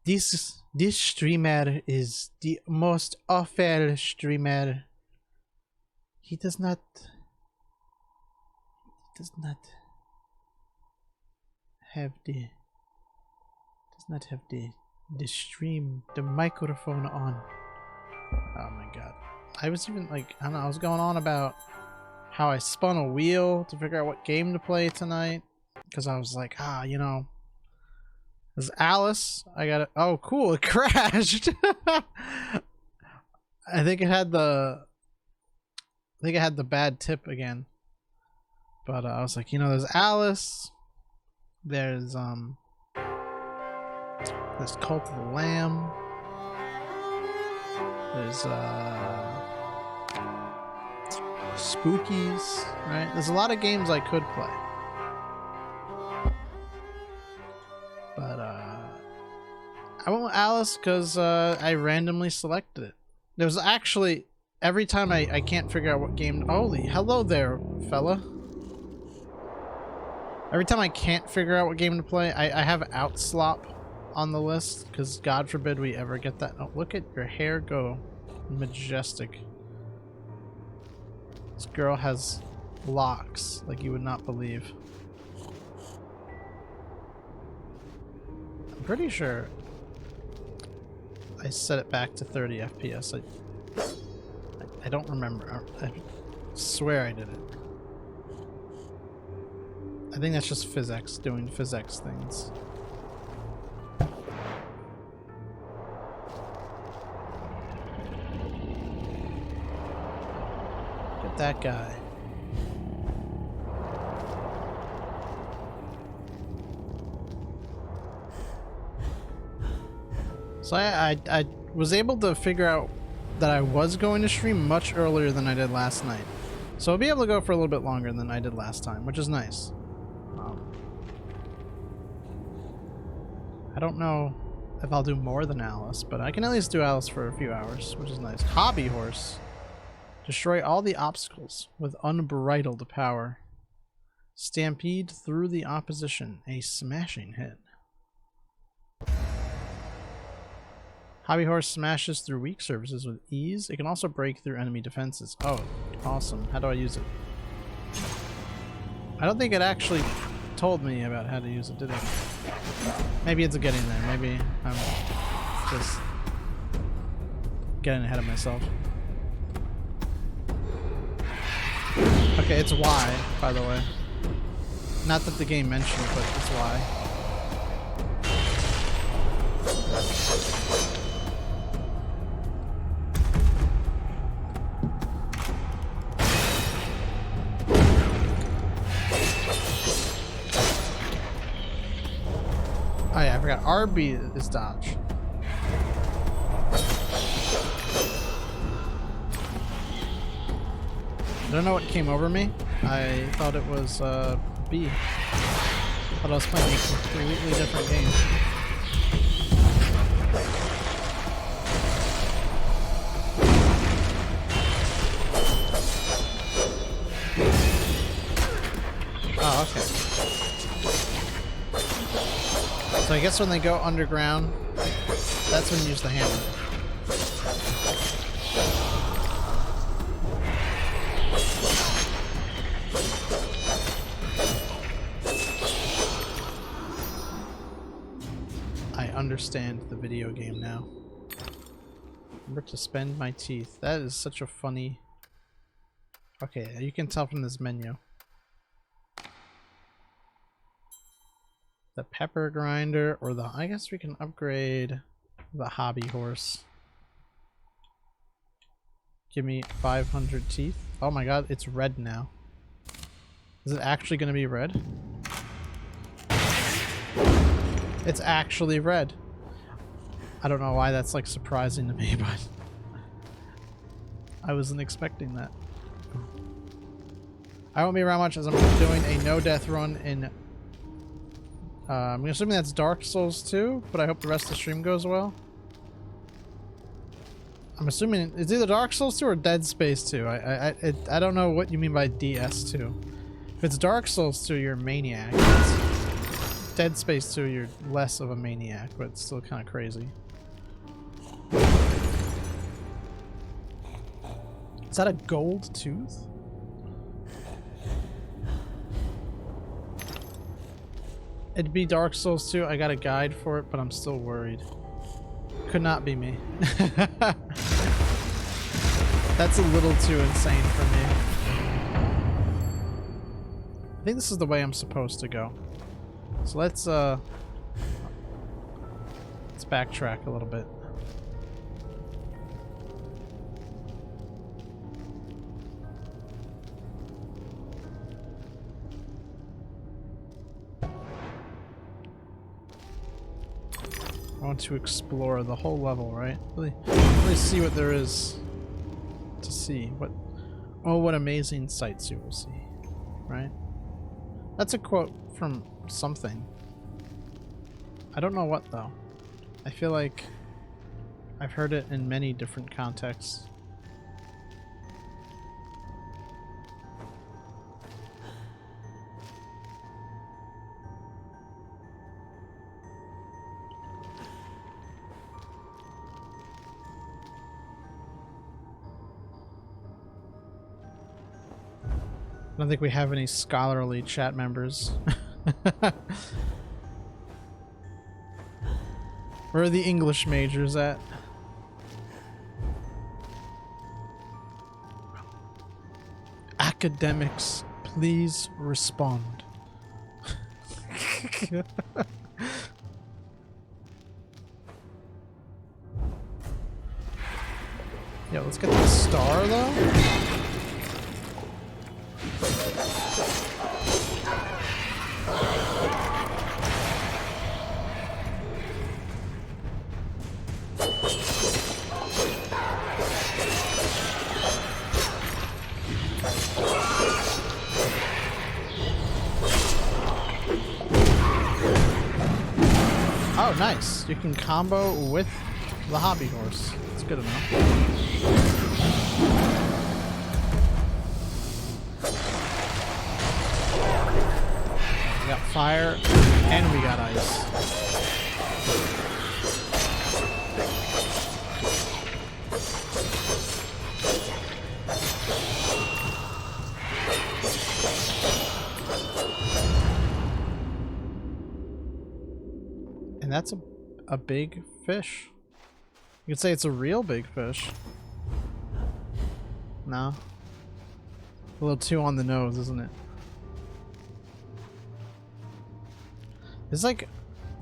This streamer is the most awful streamer. He does not have the stream, the microphone on. Oh my god. I was even like, I don't know, I was going on about how I spun a wheel to figure out what game to play tonight. Because I was like, you know, there's Alice. I got it. Oh, cool. It crashed. I think it had the bad tip again. But I was like, you know, there's Alice. There's Cult of the Lamb. There's Spookies, right? There's a lot of games I could play. But I went with Alice because I randomly selected it. There was actually, every time I can't figure out what game... Holy, hello there, fella. Every time I can't figure out what game to play, I have Outslop on the list, because God forbid we ever get that. Oh, look at your hair go. Majestic. This girl has locks like you would not believe. I'm pretty sure I set it back to 30 FPS. I don't remember. I swear I did it. I think that's just physics doing physics things. Get that guy. So I was able to figure out that I was going to stream much earlier than I did last night. So I'll be able to go for a little bit longer than I did last time, which is nice. I don't know if I'll do more than Alice, but I can at least do Alice for a few hours, which is nice. Hobby Horse. Destroy all the obstacles with unbridled power. Stampede through the opposition. A smashing hit. Hobby Horse smashes through weak surfaces with ease. It can also break through enemy defenses. Oh, awesome. How do I use it? I don't think it actually told me about how to use it, did it? Maybe it's getting there. Maybe I'm just getting ahead of myself. Okay, it's Y, by the way. Not that the game mentioned, but it's Y. Oh yeah, I forgot. RB is dodge. I don't know what came over me. I thought it was B. Thought I was playing a completely different game. Oh, okay. So I guess when they go underground, that's when you use the hammer. I understand the video game now. Remember to spend my teeth. That is such a funny... Okay, you can tell from this menu. The pepper grinder or the... I guess we can upgrade the hobby horse. Give me 500 teeth. Oh my god, it's red now. Is it actually going to be red? It's actually red. I don't know why that's like surprising to me, but I wasn't expecting that. I won't be around much as I'm doing a no-death run in... I'm assuming that's Dark Souls 2, but I hope the rest of the stream goes well. I'm assuming it's either Dark Souls 2 or Dead Space 2. I don't know what you mean by DS2. If it's Dark Souls 2, you're a maniac. Dead Space 2, you're less of a maniac, but it's still kind of crazy. Is that a gold tooth? It'd be Dark Souls 2. I got a guide for it, but I'm still worried. Could not be me. That's a little too insane for me. I think this is the way I'm supposed to go. So let's backtrack a little bit. I want to explore the whole level, right? Really see what there is to see. What amazing sights you will see, right? That's a quote from something. I don't know what though. I feel like I've heard it in many different contexts. I don't think we have any scholarly chat members. Where are the English majors at? Academics, please respond. Yeah, let's get the star though. Oh, nice. You can combo with the hobby horse. That's good enough. We got fire and we got ice. And that's a big fish. You could say it's a real big fish. No. A little too on the nose, isn't it? There's like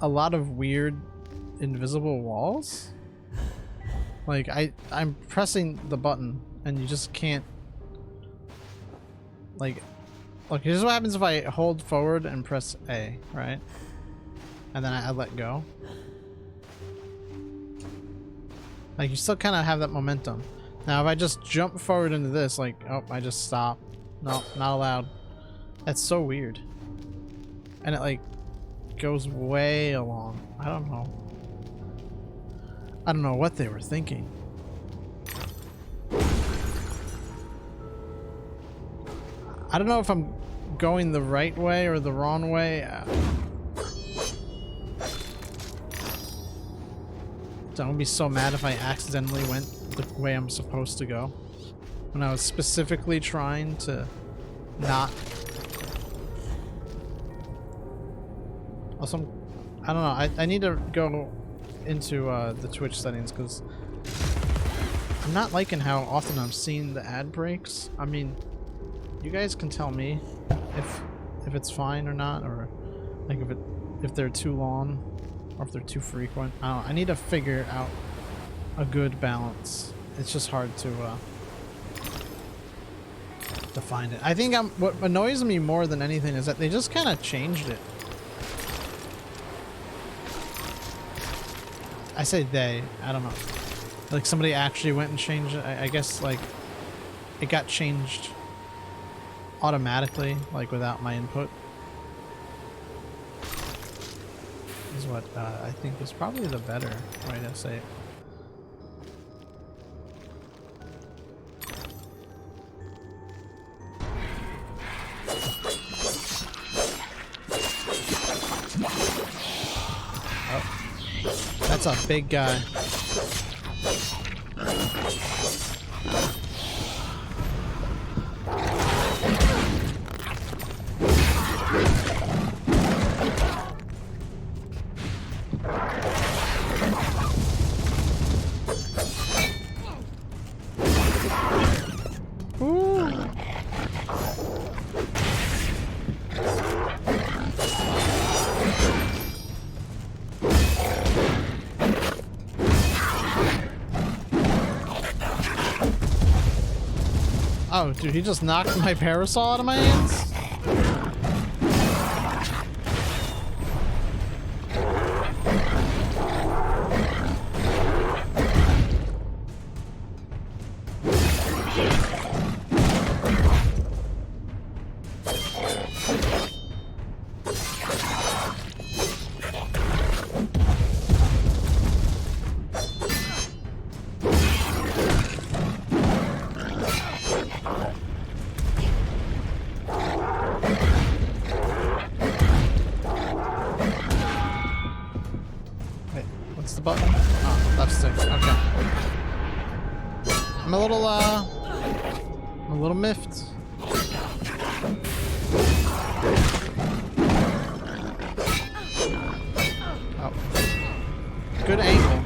a lot of weird invisible walls. Like I'm pressing the button and you just can't like look, here's what happens if I hold forward and press A, right? And then I let go. Like you still kind of have that momentum. Now if I just jump forward into this, like, oh, I just stop. No, not allowed. That's so weird. And it like goes way along. I don't know. I don't know what they were thinking. I don't know if I'm going the right way or the wrong way. I'm gonna be so mad if I accidentally went the way I'm supposed to go. When I was specifically trying to not. Also, I don't know. I need to go into the Twitch settings because I'm not liking how often I'm seeing the ad breaks. I mean, you guys can tell me if it's fine or not, or like if they're too long or if they're too frequent. I don't know. I need to figure out a good balance. It's just hard to find it. I think what annoys me more than anything is that they just kind of changed it. I say they, I don't know. Like somebody actually went and changed it. I guess like it got changed automatically, like without my input. Is what I think is probably the better way to say it. That's a big guy. Oh, dude, he just knocked my parasol out of my hands? The button? Oh, left stick. Okay. I'm a little miffed. Oh. Good angle.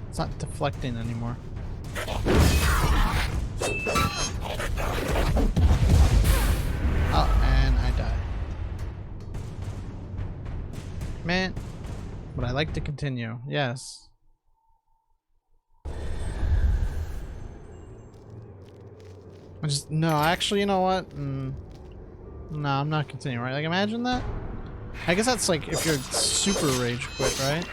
It's not deflecting anymore. Oh, and I die. Man, would I like to continue? Yes. No, actually, you know what? No, I'm not continuing, right? Like, imagine that? I guess that's like if you're super rage quit, right?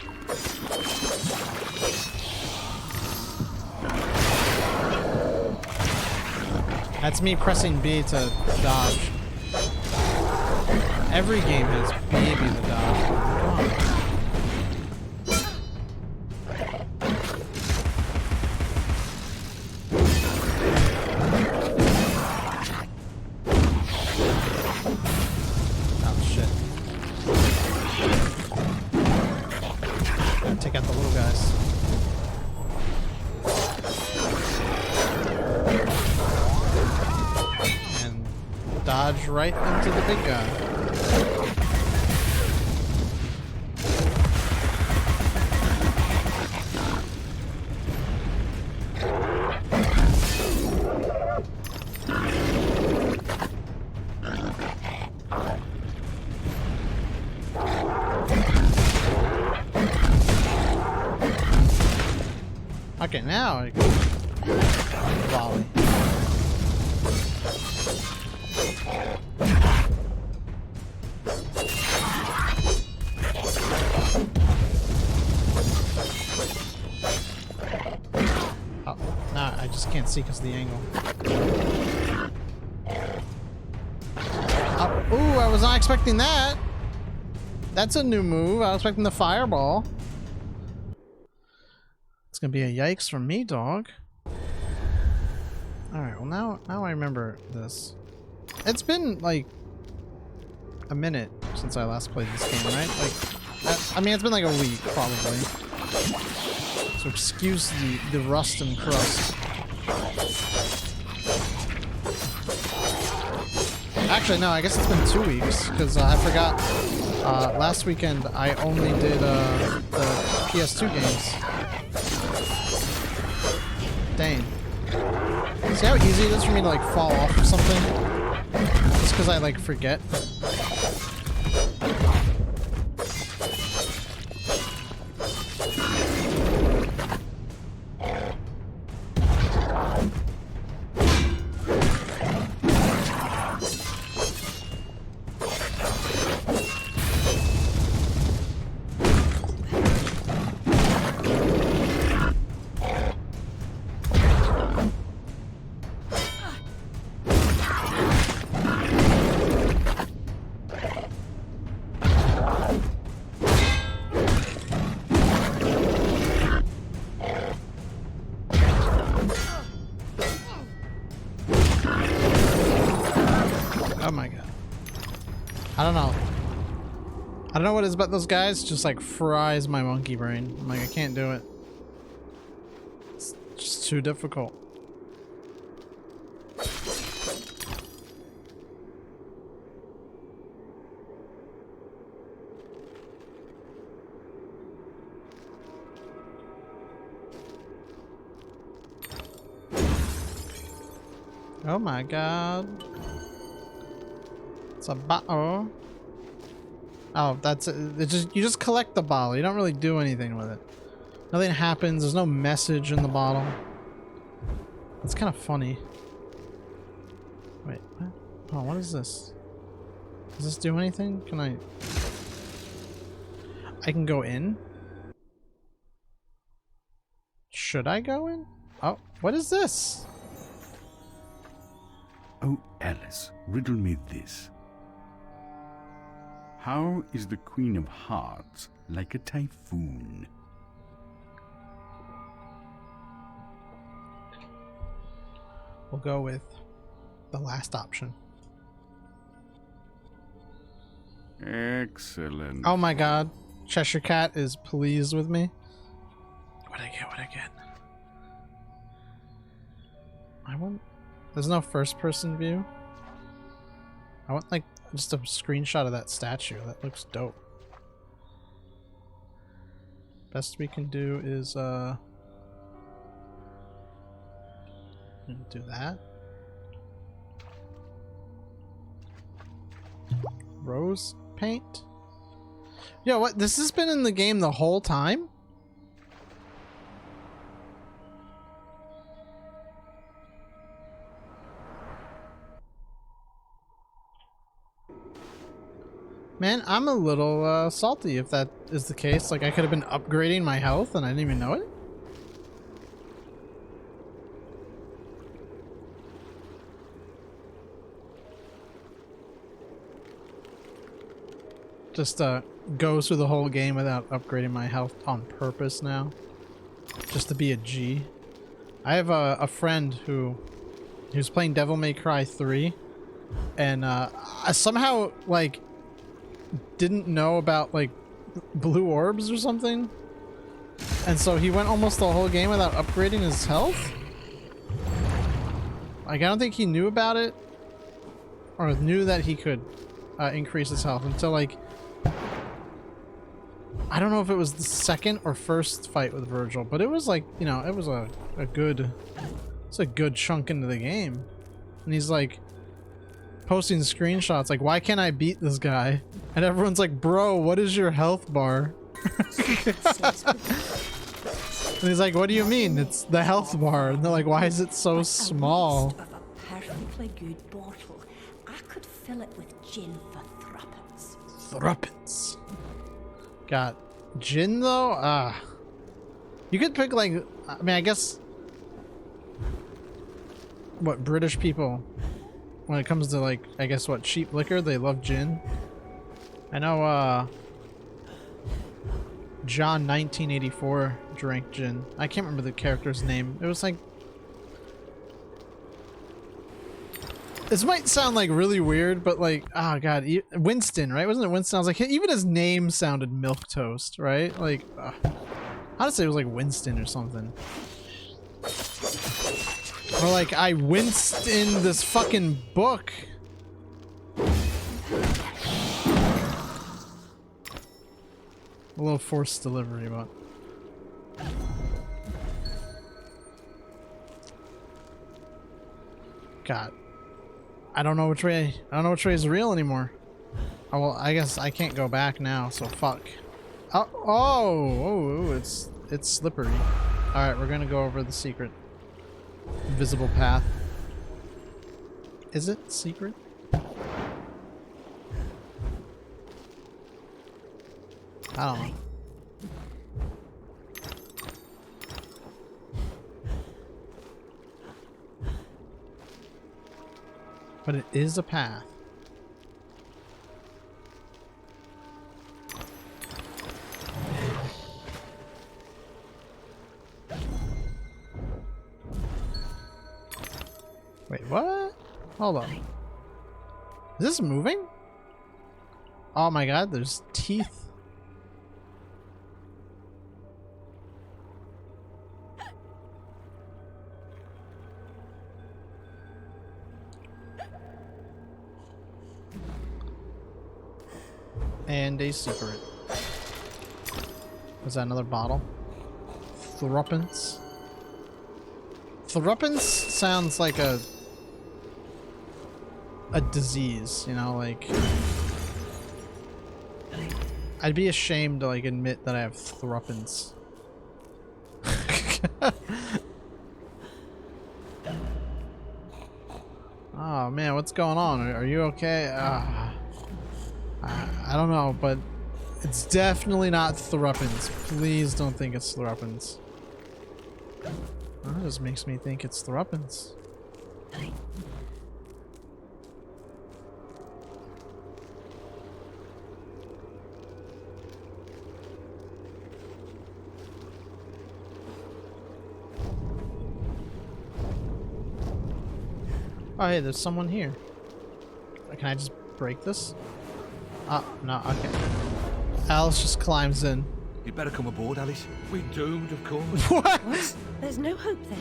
That's me pressing B to dodge. Every game has B to dodge. Come on. Oh shit. Gotta take out the little guys. And dodge right into the big guy. Okay, now I can volley. Oh, no, I just can't see because of the angle. Ooh, I was not expecting that. That's a new move. I was expecting the fireball. It's gonna be a yikes from me, dog. Alright, well now I remember this. It's been like a minute since I last played this game, right? Like, I mean, it's been like a week, probably. So excuse the rust and crust. Actually, no, I guess it's been 2 weeks, because I forgot, last weekend I only did the PS2 games. Dang. See how easy it is for me to like fall off of something? Just because I like forget. don't know what it is about those guys, just like fries my monkey brain. I'm like, I can't do it. It's just too difficult. Oh my god. It's a bottle. Oh, that's it. You just collect the bottle. You don't really do anything with it. Nothing happens. There's no message in the bottle. It's kind of funny. Wait, what? Oh, what is this? Does this do anything? Can I can go in? Should I go in? Oh, what is this? Oh, Alice, riddle me this. How is the Queen of Hearts like a typhoon? We'll go with the last option. Excellent. Oh my god. Cheshire Cat is pleased with me. What'd I get? What'd I get? I want... There's no first person view. I want like just a screenshot of that statue. That looks dope. Best we can do is do that. Rose paint? Yo, what? This has been in the game the whole time? Man, I'm a little salty if that is the case. Like, I could have been upgrading my health and I didn't even know it. Just goes through the whole game without upgrading my health on purpose now. Just to be a G. I have a friend who was playing Devil May Cry 3 and I somehow like didn't know about like blue orbs or something, and so he went almost the whole game without upgrading his health. Like, I don't think he knew about it or knew that he could increase his health until like, I don't know if it was the second or first fight with Virgil, but it was like, you know, it was a good chunk into the game, and he's like posting screenshots like, why can't I beat this guy? And everyone's like, bro, what is your health bar? And he's like, what do you mean? It's the health bar. And they're like, why is it so small? Of a perfectly good bottle. I could fill it with gin for threepence. Threepence. Got gin though? Ah. You could pick like, I mean, I guess what British people, when it comes to like, I guess what, cheap liquor, they love gin. I know John 1984 drank gin. I can't remember the character's name. It was like, this might sound like really weird, but like, oh god, Winston, right? Wasn't it Winston? I was like, even his name sounded milquetoast, right? Like, honestly, it was like Winston or something. Or like, I winced in this fucking book. A little forced delivery, but god, I don't know which way. I don't know which way is real anymore. Oh well, I guess I can't go back now, so fuck. Oh, it's slippery. All right, we're gonna go over the secret invisible path. Is it secret? I don't know. But it is a path. Wait, what? Hold on. Is this moving? Oh my god, there's teeth. And a secret. Was that another bottle? Thruppence? Thruppence sounds like a disease, you know, like I'd be ashamed to like admit that I have thruppence. Oh man, what's going on? Are you okay? I don't know, but it's definitely not thruppence. Please don't think it's thruppence. That just makes me think it's thruppence. Oh hey, there's someone here. Can I just break this? Oh, no, okay. Alice just climbs in. You'd better come aboard, Alice. We're doomed, of course. What? There's no hope then.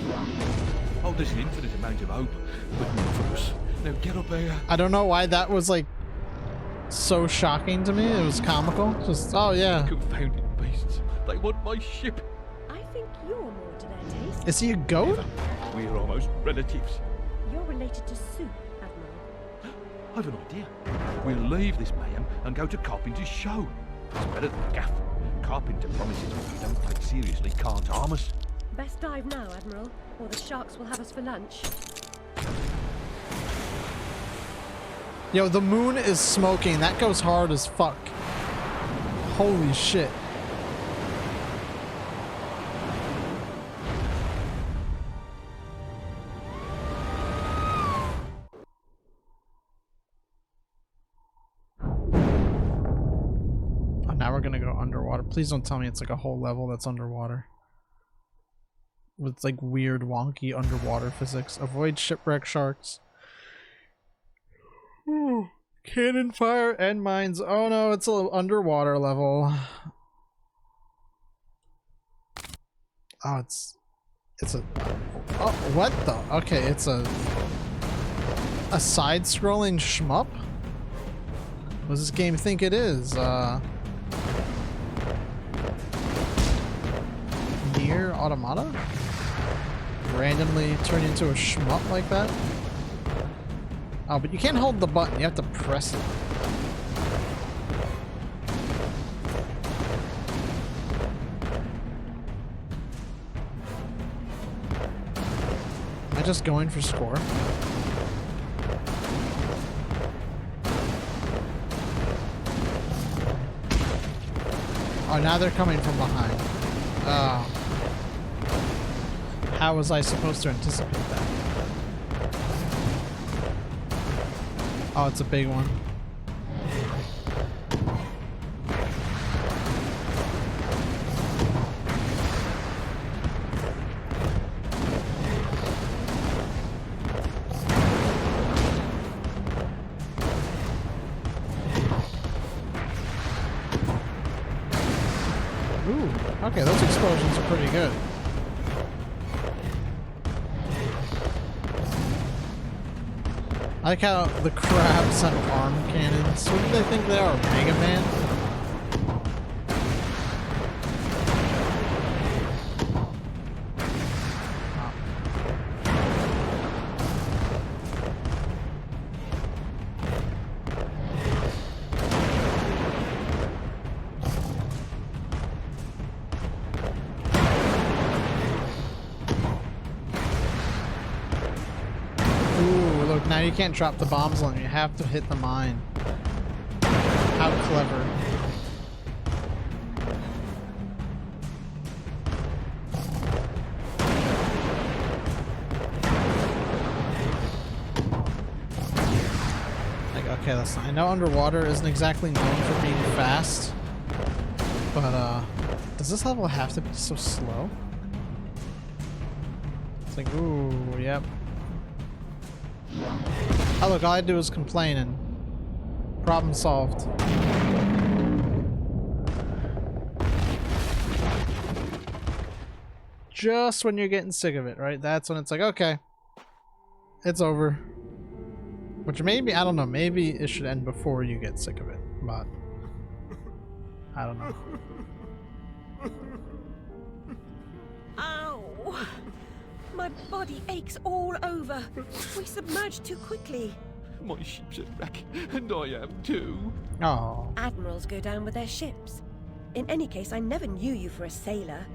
Oh, there's an infinite amount of hope, but not for us. Now get up here. I don't know why that was like so shocking to me. It was comical. Just, oh yeah. Confounded beasts. They want my ship. I think you're more to their taste. Is he a goat? We're almost relatives. You're related to Sue, Admiral. I've an idea. We'll leave this mayhem and go to Carpenter's show. It's better than Gaff. Carpenter promises what we don't take seriously can't harm us. Best dive now, Admiral, or the sharks will have us for lunch. Yo, the moon is smoking. That goes hard as fuck. Holy shit. Now we're gonna go underwater. Please don't tell me it's like a whole level that's underwater. With like weird wonky underwater physics. Avoid shipwreck sharks. Ooh. Cannon fire and mines. Oh no, it's a little underwater level. Oh, it's a, oh, what the? Okay, it's a side-scrolling shmup? What does this game think it is? Near Automata? Randomly turn into a shmup like that? Oh, but you can't hold the button, you have to press it. Am I just going for score? Oh, now they're coming from behind. Oh. How was I supposed to anticipate that? Oh, it's a big one. Ooh, okay, those explosions are pretty good. I like how the crabs have arm cannons. What do they think they are, Mega Man? Now you can't drop the bombs on them, you have to hit the mine. How clever. Like, okay, listen, I know underwater isn't exactly known for being fast, but does this level have to be so slow? It's like, ooh, yep. Oh look, all I do is complain and problem solved. just when you're getting sick of it, right? That's when it's like, okay, it's over. Which maybe, I don't know, maybe it should end before you get sick of it, but I don't know. Ow! My body aches all over. We submerged too quickly. My ship's a wreck, and I am too. Oh, Admirals go down with their ships. In any case, I never knew you for a sailor.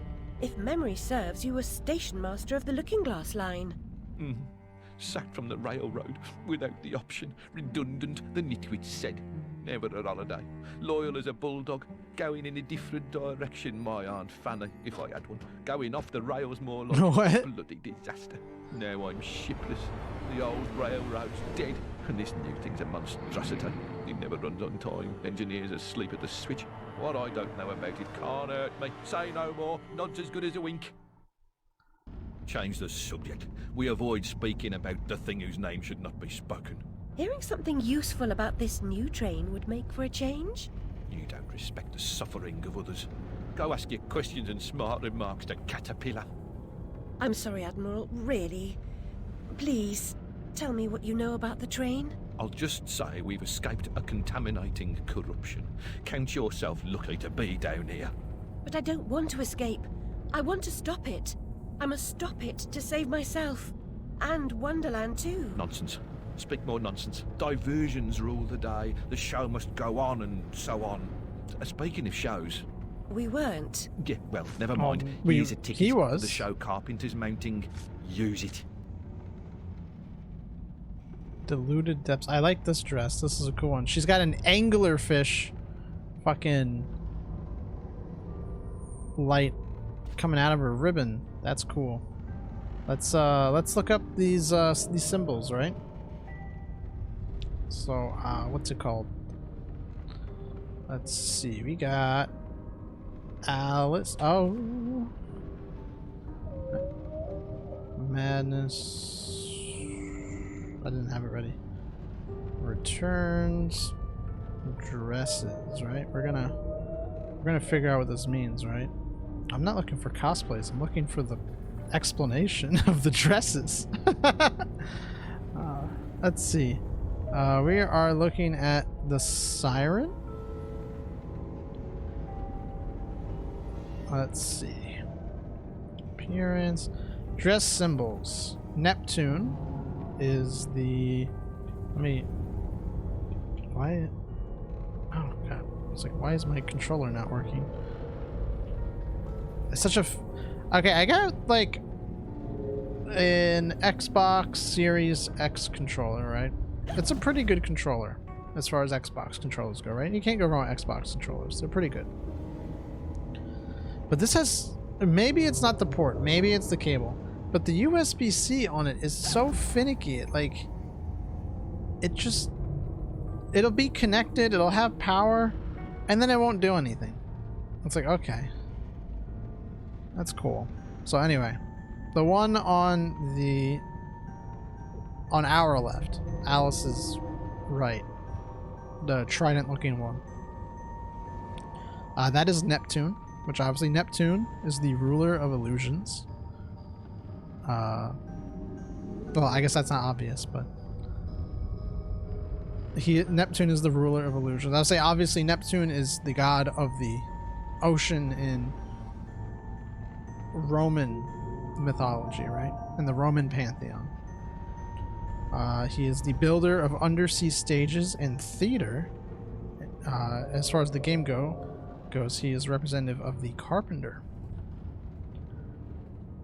If memory serves, you were station master of the Looking Glass line. Sacked from the railroad without the option. Redundant, the nitwit said. Never a holiday. Loyal as a bulldog. Going in a different direction, my Aunt Fanny, if I had one. Going off the rails more like What? a bloody disaster. Now I'm shipless. The old railroad's dead. And this new thing's a monstrosity. It never runs on time. Engineers asleep at the switch. What I don't know about it can't hurt me. Say no more. Nod's as good as a wink. Change the subject. We avoid speaking about the thing whose name should not be spoken. Hearing something useful about this new train would make for a change. You don't respect the suffering of others. Go ask your questions and smart remarks to Caterpillar. I'm sorry, Admiral, really. Please, tell me what you know about the train. I'll just say we've escaped a contaminating corruption. Count yourself lucky to be down here. But I don't want to escape. I want to stop it. I must stop it to save myself. And Wonderland too. Nonsense. Speak more nonsense. Diversions rule the day. The show must go on and so on. Speaking of shows... We weren't. Yeah, well, never mind. we- Here's a ticket. he was. The show Carpenter's mounting. Use it. diluted depths. I like this dress. This is a cool one. She's got an anglerfish fucking light coming out of her ribbon. That's cool. Let's look up these symbols, right? So, what's it called? Let's see. We got Alice. Oh, madness. I didn't have it ready. Returns, dresses. Right? We're gonna figure out what this means, right? I'm not looking for cosplays. I'm looking for the explanation of the dresses. Let's see. We are looking at the siren. Let's see. Appearance. Dress symbols. Neptune is the... Why... Oh, God. It's like, why is my controller not working? It's such a... Okay, I got, like, an Xbox Series X controller, right? It's a pretty good controller as far as Xbox controllers go, right? You can't go wrong with Xbox controllers. They're pretty good. But this has... Maybe it's not the port. Maybe it's the cable. But the USB-C on it is so finicky. It, like... It just... It'll be connected. It'll have power. And then it won't do anything. It's like, okay. That's cool. So anyway. The one on the... On our left. Alice's right. The trident-looking one. That is Neptune. Which obviously Neptune is the ruler of illusions. Well, I guess that's not obvious, but... Neptune is the ruler of illusions. I'll say obviously Neptune is the god of the ocean in Roman mythology, right? In the Roman pantheon. He is the builder of undersea stages and theater. As far as the game goes, he is representative of the carpenter.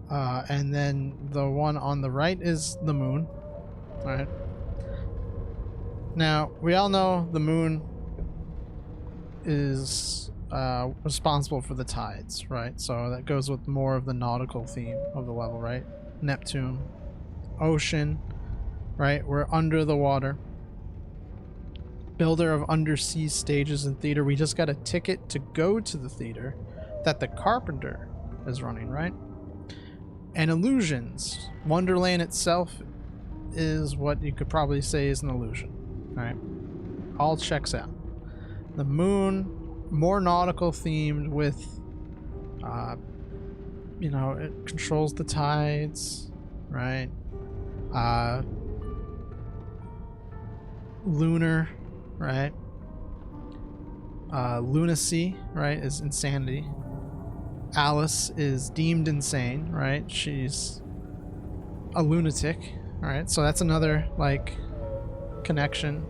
And then the one on the right is the moon. Alright. Now, we all know the moon is responsible for the tides, right? So that goes with more of the nautical theme of the level, right? Neptune, ocean, right? We're under the water. Builder of undersea stages and theater. We just got a ticket to go to the theater that the carpenter is running, right? And illusions. Wonderland itself is what you could probably say is an illusion, right? All checks out. The moon, more nautical themed with you know, it controls the tides, right? Lunar, right? Lunacy, right, is insanity. Alice is deemed insane, right? She's a lunatic, right? So that's another, like, connection.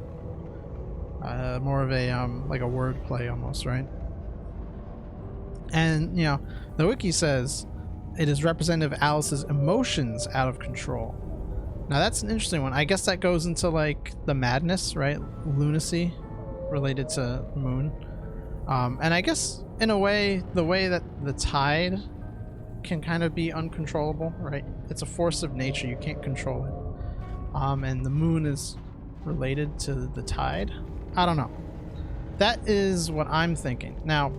More of a, like a word play almost, right? And, you know, the wiki says it is representative of Alice's emotions out of control. Now that's an interesting one. I guess that goes into, like, the madness, right? Lunacy related to moon. And I guess in a way, the way that the tide can kind of be uncontrollable, right? It's a force of nature. You can't control it. And the moon is related to the tide. I don't know. That is what I'm thinking. Now,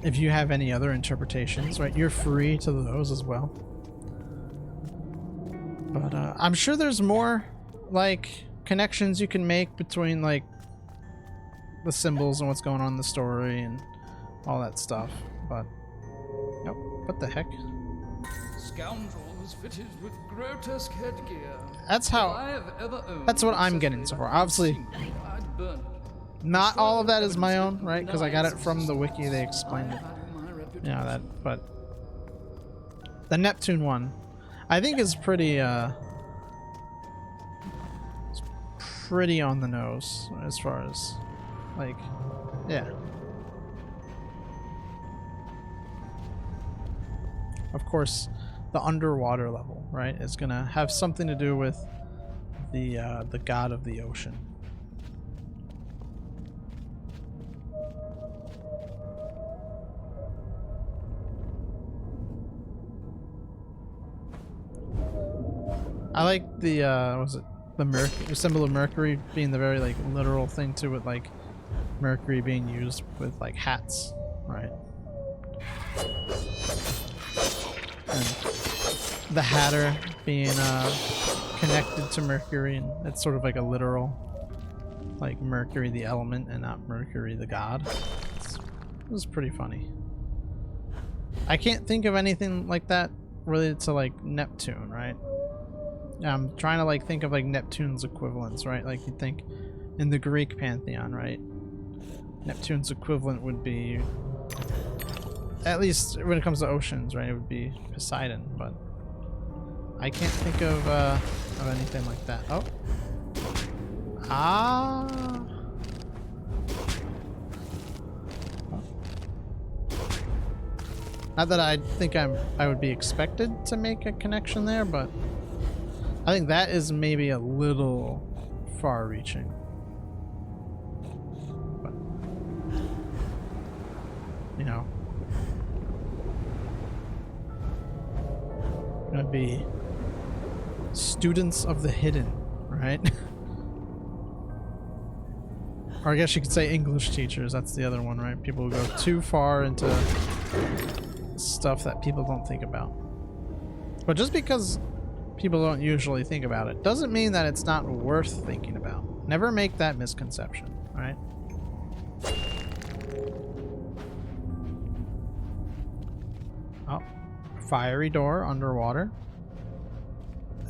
if you have any other interpretations, right, you're free to those as well. But I'm sure there's more, like, connections you can make between, like, the symbols and what's going on in the story and all that stuff. But, nope, what the heck? Scoundrels fitted with grotesque headgear. That's how. That's what I'm getting so far. Obviously, not all of that is my own, right? Because I got it from the wiki. They explained it. You know that, but the Neptune one, I think, is pretty pretty on the nose as far as, like, yeah. Of course, the underwater level, right, is gonna have something to do with the god of the ocean. I like the was it the symbol of Mercury being the very, like, literal thing too, with, like, Mercury being used with, like, hats, right? And the Hatter being connected to Mercury, and it's sort of like a literal, like, Mercury the element and not Mercury the god. It was pretty funny. I can't think of anything like that related to, like, Neptune, right? I'm trying to, like, think of, like, Neptune's equivalents, right? Like, you'd think in the Greek pantheon, right? Neptune's equivalent would be, at least when it comes to oceans, right? It would be Poseidon, but I can't think of anything like that. Oh. Ah. Not that I think I would be expected to make a connection there, but I think that is maybe a little far-reaching. But, you know, gonna be students of the hidden, right? Or I guess you could say English teachers. That's the other one, right? People who go too far into stuff that people don't think about. But just because people don't usually think about it doesn't mean that it's not worth thinking about. Never make that misconception, right? Oh, fiery door underwater.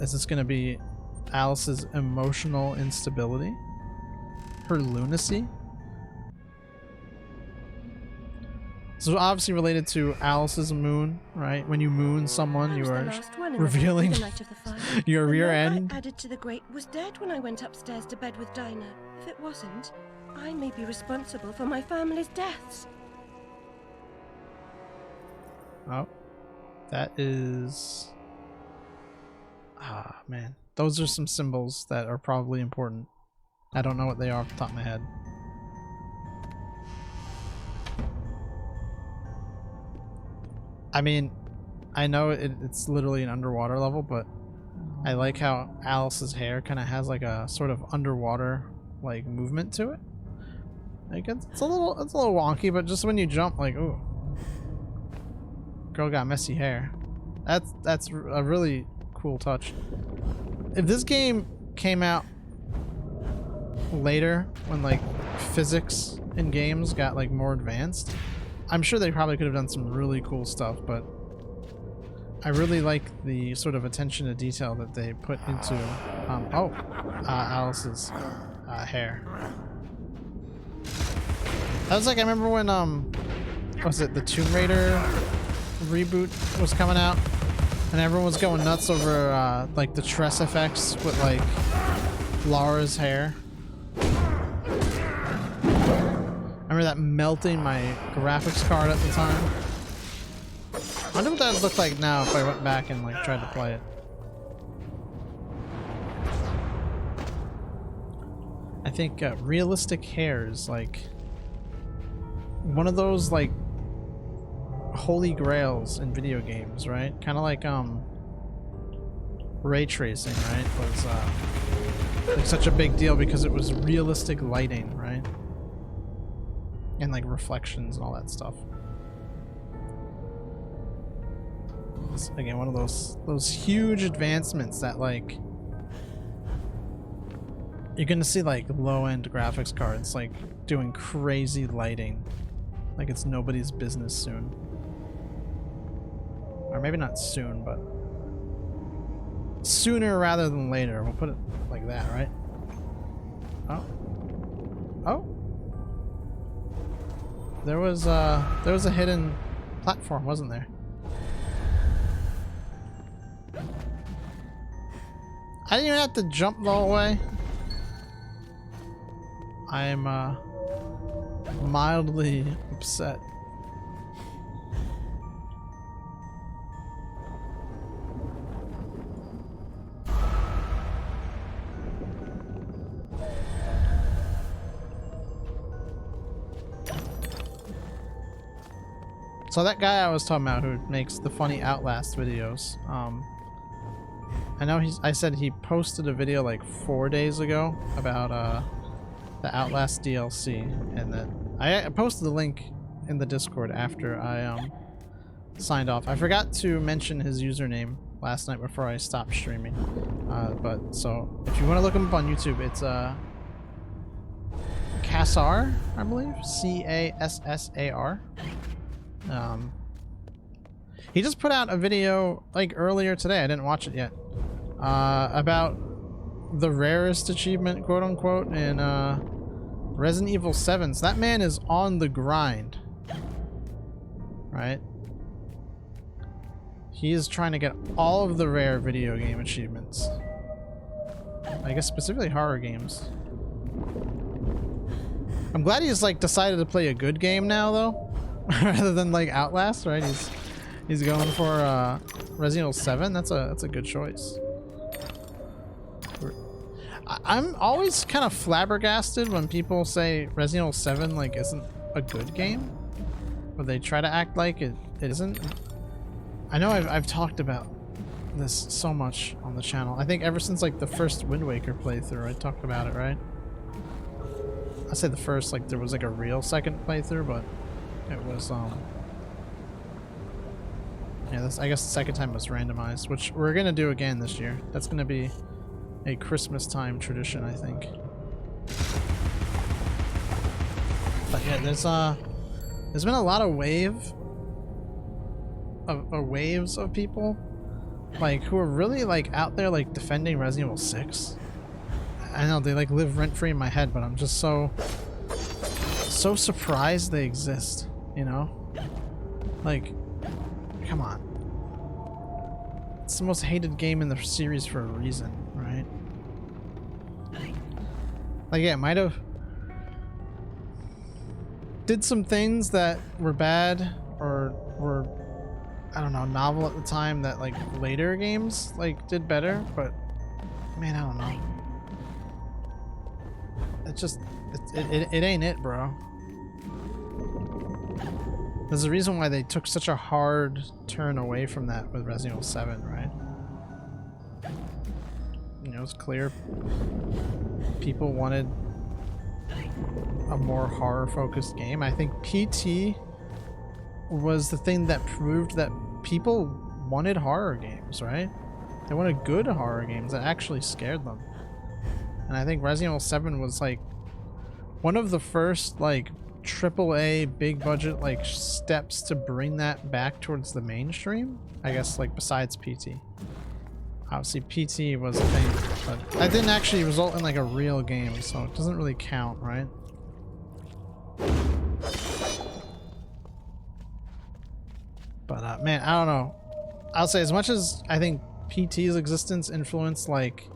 Is this going to be Alice's emotional instability? Her lunacy? So obviously related to Alice's moon, right? When you moon someone, you are revealing your rear end. I added to the grate was dead when I went upstairs to bed with Dinah. If it wasn't, I may be responsible for my family's deaths. Oh, that is... Ah, man. Those are some symbols that are probably important. I don't know what they are off the top of my head. I mean, I know it's literally an underwater level, but I like how Alice's hair kind of has, like, a sort of underwater, like, movement to it. Like, it's a little wonky, but just when you jump, like, ooh, girl got messy hair. That's a really cool touch. If this game came out later, when, like, physics in games got like more advanced. I'm sure they probably could have done some really cool stuff, but I really like the sort of attention to detail that they put into Alice's hair. That was like, I remember when what was it, the Tomb Raider reboot was coming out, and everyone was going nuts over like the tress effects with like Laura's hair. I remember that melting my graphics card at the time. I wonder what that would look like now if I went back and like tried to play it. I think realistic hair is like one of those like holy grails in video games, right? Kind of like ray tracing, right? Was like such a big deal because it was realistic lighting, right? And like reflections and all that stuff. It's, again, one of those huge advancements that like you're gonna see like low-end graphics cards like doing crazy lighting like it's nobody's business soon. Or maybe not soon, but sooner rather than later. We'll put it like that, right? Oh. Oh. There was a hidden platform, wasn't there? I didn't even have to jump the whole way. I am mildly upset. So that guy I was talking about who makes the funny Outlast videos, I know I said he posted a video like 4 days ago about the Outlast DLC, and then I posted the link in the Discord after I signed off. I forgot to mention his username last night before I stopped streaming, but so if you want to look him up on YouTube, it's Cassar, I believe, Cassar. He just put out a video like earlier today, I didn't watch it yet, about the rarest achievement, quote unquote, in Resident Evil 7. So that man is on the grind, right? He is trying to get all of the rare video game achievements. I guess specifically horror games. I'm glad he's like decided to play a good game now though. Rather than like Outlast, right? He's going for Resident Evil 7. That's a good choice. I'm always kind of flabbergasted when people say Resident Evil 7 like isn't a good game, or they try to act like it isn't. I know I've talked about this so much on the channel. I think ever since like the first Wind Waker playthrough, I talked about it, right? I say the first, like there was like a real second playthrough, but it was yeah, I guess the second time was randomized, which we're gonna do again this year. That's gonna be a Christmas time tradition, I think. But yeah, there's been a lot of waves of people like who are really like out there like defending Resident Evil 6. I know they like live rent-free in my head, but I'm just so surprised they exist, you know? Like, come on. It's the most hated game in the series for a reason, right? Like, yeah, it might have did some things that were bad or were, I don't know, novel at the time that like later games like did better, but man, I don't know. It's just, it ain't it, bro. There's a reason why they took such a hard turn away from that with Resident Evil 7, right? You know, it's clear people wanted a more horror-focused game. I think PT was the thing that proved that people wanted horror games, right? They wanted good horror games that actually scared them. And I think Resident Evil 7 was like one of the first like AAA big budget like steps to bring that back towards the mainstream, I guess, like besides PT. Obviously PT was a thing, but that didn't actually result in like a real game, so it doesn't really count, right? But man, I don't know. I'll say, as much as I think PT's existence influenced like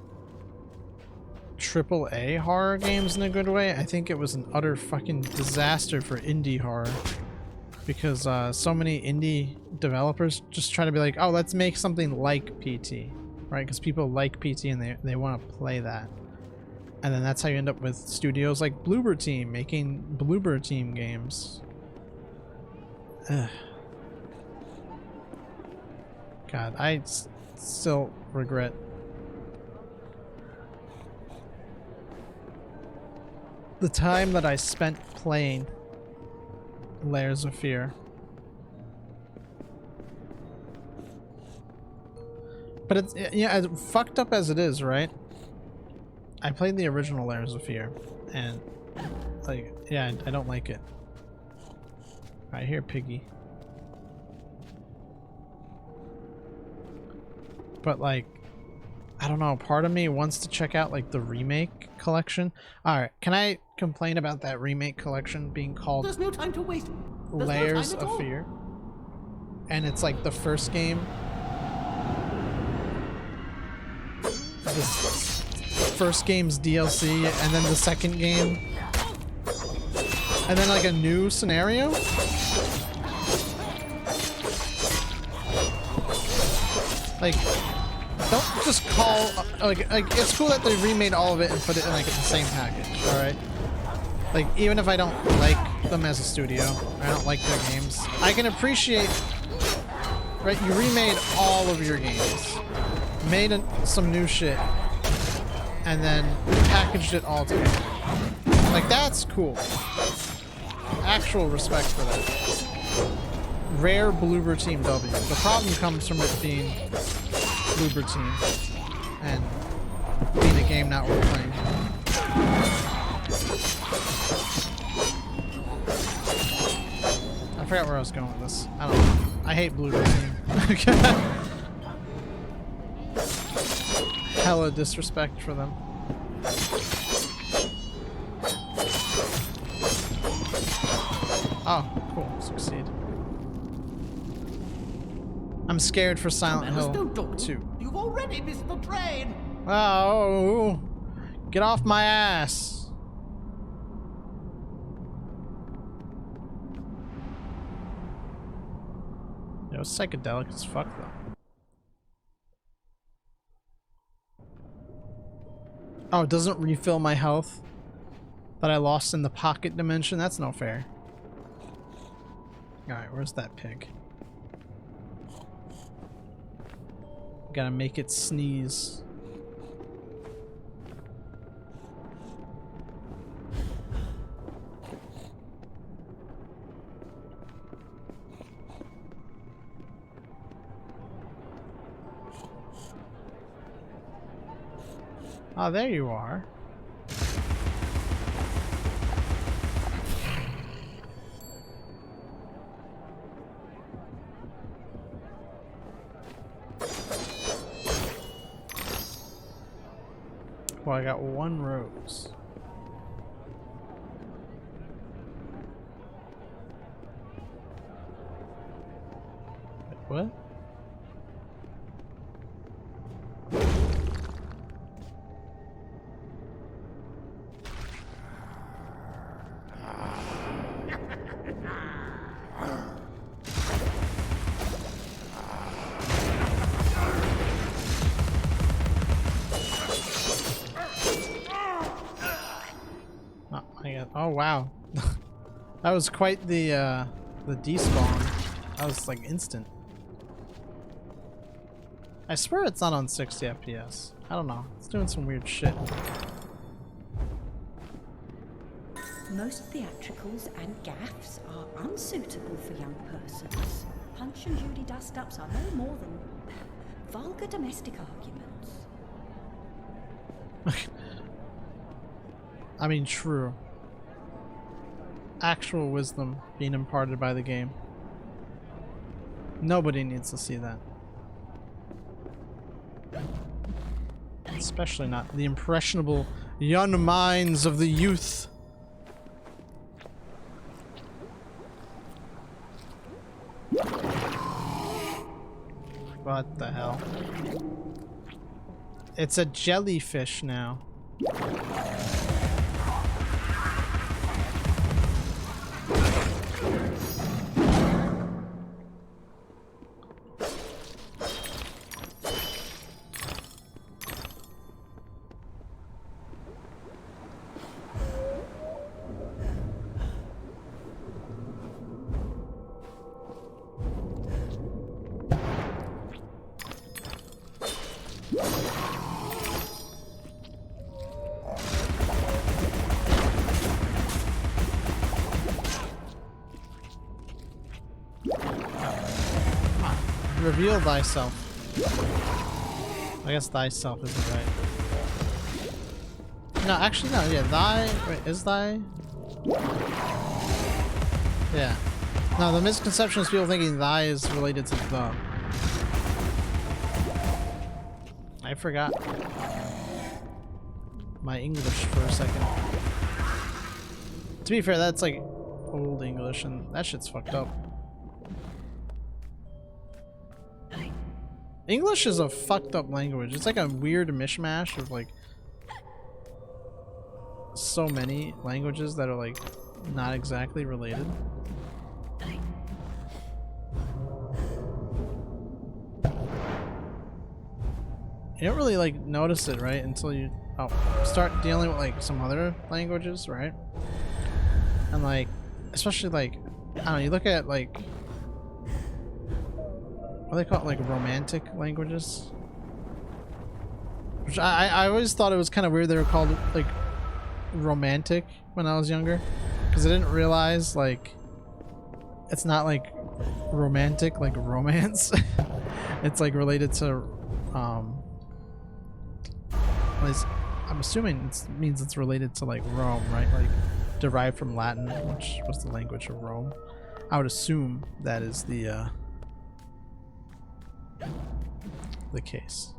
AAA horror games in a good way, I think it was an utter fucking disaster for indie horror, because so many indie developers just try to be like, oh, let's make something like PT, right? Because people like PT and they want to play that, and then that's how you end up with studios like Bloober Team making Bloober Team games. Ugh. God, I still regret the time that I spent playing Layers of Fear. But it's, yeah, as fucked up as it is, right? I played the original Layers of Fear, and like, yeah, I don't like it. I hear Piggy. But like, I don't know, part of me wants to check out like the remake collection. Alright, can I complain about that remake collection being called There's no time to waste. There's Layers no time at of all. Fear? And it's like the first game. This first game's DLC, and then the second game. And then like a new scenario? Like, don't just call like it's cool that they remade all of it and put it in like the same package, all right? Like, even if I don't like them as a studio, I don't like their games, I can appreciate, right? You remade all of your games, made some new shit, and then packaged it all together. Like, that's cool. Actual respect for that. Rare Bloober Team W. The problem comes from it being Bloober Team and being a game not worth playing. I forgot where I was going with this. I don't know. I hate Bloober Team. Hella disrespect for them. Oh, cool. Succeed. I'm scared for Silent Hill 2. You've already missed the train. Oh, get off my ass. It was psychedelic as fuck though. Oh, it doesn't refill my health that I lost in the pocket dimension? That's no fair. Alright, where's that pig? Gotta make it sneeze. Oh, there you are. Well, I got one rose. Wait, what? Oh wow, that was quite the despawn. That was like instant. I swear it's not on 60 FPS. I don't know. It's doing some weird shit. Most theatricals and gaffs are unsuitable for young persons. Punch and Judy dust-ups are no more than vulgar domestic arguments. I mean, true. actual wisdom being imparted by the game. Nobody needs to see that. Especially not the impressionable young minds of the youth. What the hell? It's a jellyfish now. Reveal thyself. I guess thyself isn't right. No, actually no, yeah, thy, wait, is thy? Yeah. No, the misconception is people thinking thy is related to the. I forgot my English for a second. To be fair, that's like old English and that shit's fucked up. English is a fucked up language. It's like a weird mishmash of like so many languages that are like not exactly related. You don't really like notice it, right? Until you start dealing with like some other languages, right? And like, especially like, I don't know, you look at like, what do they call it, like romantic languages? Which I always thought it was kind of weird they were called like romantic when I was younger, because I didn't realize like it's not like romantic like romance. It's like related to at least I'm assuming it means it's related to like Rome, right? Like derived from Latin, which was the language of Rome. I would assume that is the case.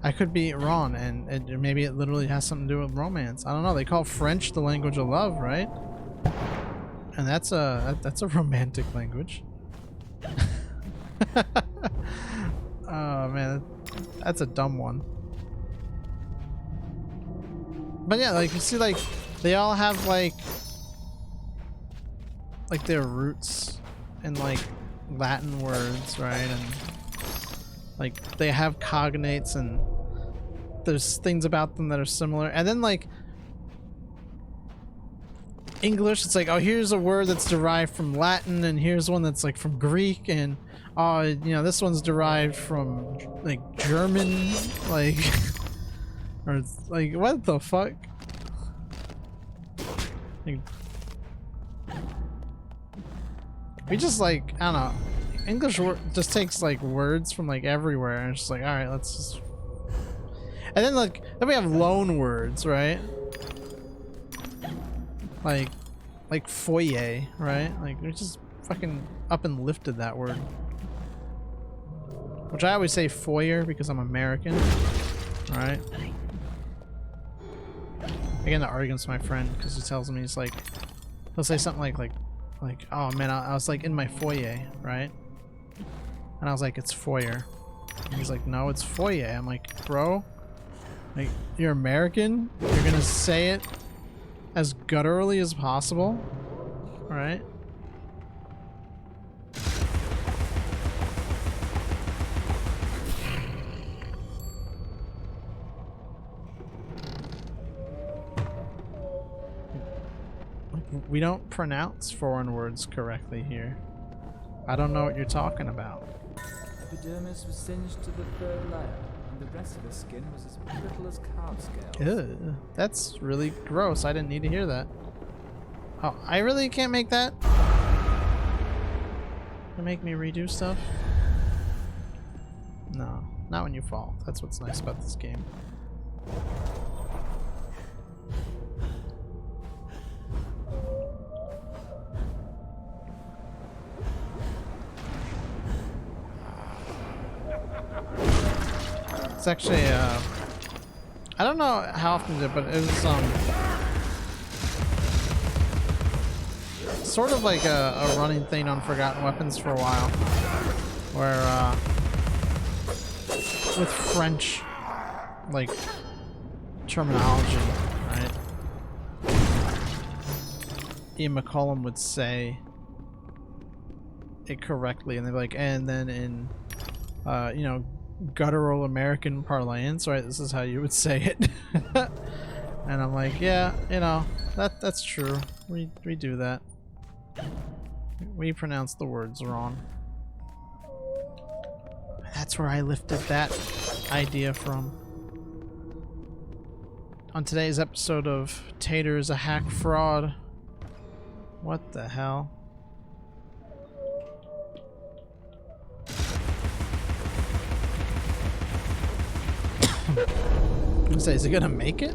I could be wrong, and maybe it literally has something to do with romance. I don't know. They call French the language of love, right? And that's a romantic language. Oh man, that's a dumb one. But yeah, like you see, like they all have like their roots in like Latin words, right? And like they have cognates and there's things about them that are similar. And then like English, it's like, oh, here's a word that's derived from Latin and here's one that's like from Greek, and oh, you know, this one's derived from like German, like or it's like, what the fuck? Like, we just like, I don't know, English just takes like words from like everywhere and it's just like, all right, let's just. And then like then we have loan words, right? Like foyer, right? Like we just fucking up and lifted that word. Which I always say foyer because I'm American, right? I get into arguments with my friend because he tells me, he's like, he'll say something like, oh man, I was like in my foyer, right? And I was like, it's foyer. And he's like, no, it's foyer. I'm like, bro, like, you're American? You're gonna say it as gutturally as possible, right? We don't pronounce foreign words correctly here. I don't know what you're talking about. Epidermis was singed to the third layer, and the rest of the skin was as brittle as calf scales. Ew, that's really gross. I didn't need to hear that. Oh, I really can't make that? To make me redo stuff? No, not when you fall. That's what's nice about this game. It's actually, I don't know how often it did, but it was, sort of like a running thing on Forgotten Weapons for a while. Where, with French, like, terminology, right? Ian McCollum would say it correctly, and they'd be like, and then in, you know, guttural American parlance, right? This is how you would say it. And I'm like, yeah, you know, that's true. We do that. We pronounce the words wrong. That's where I lifted that idea from. On today's episode of Tater's a Hack Fraud. What the hell? I'm gonna say, is it gonna make it?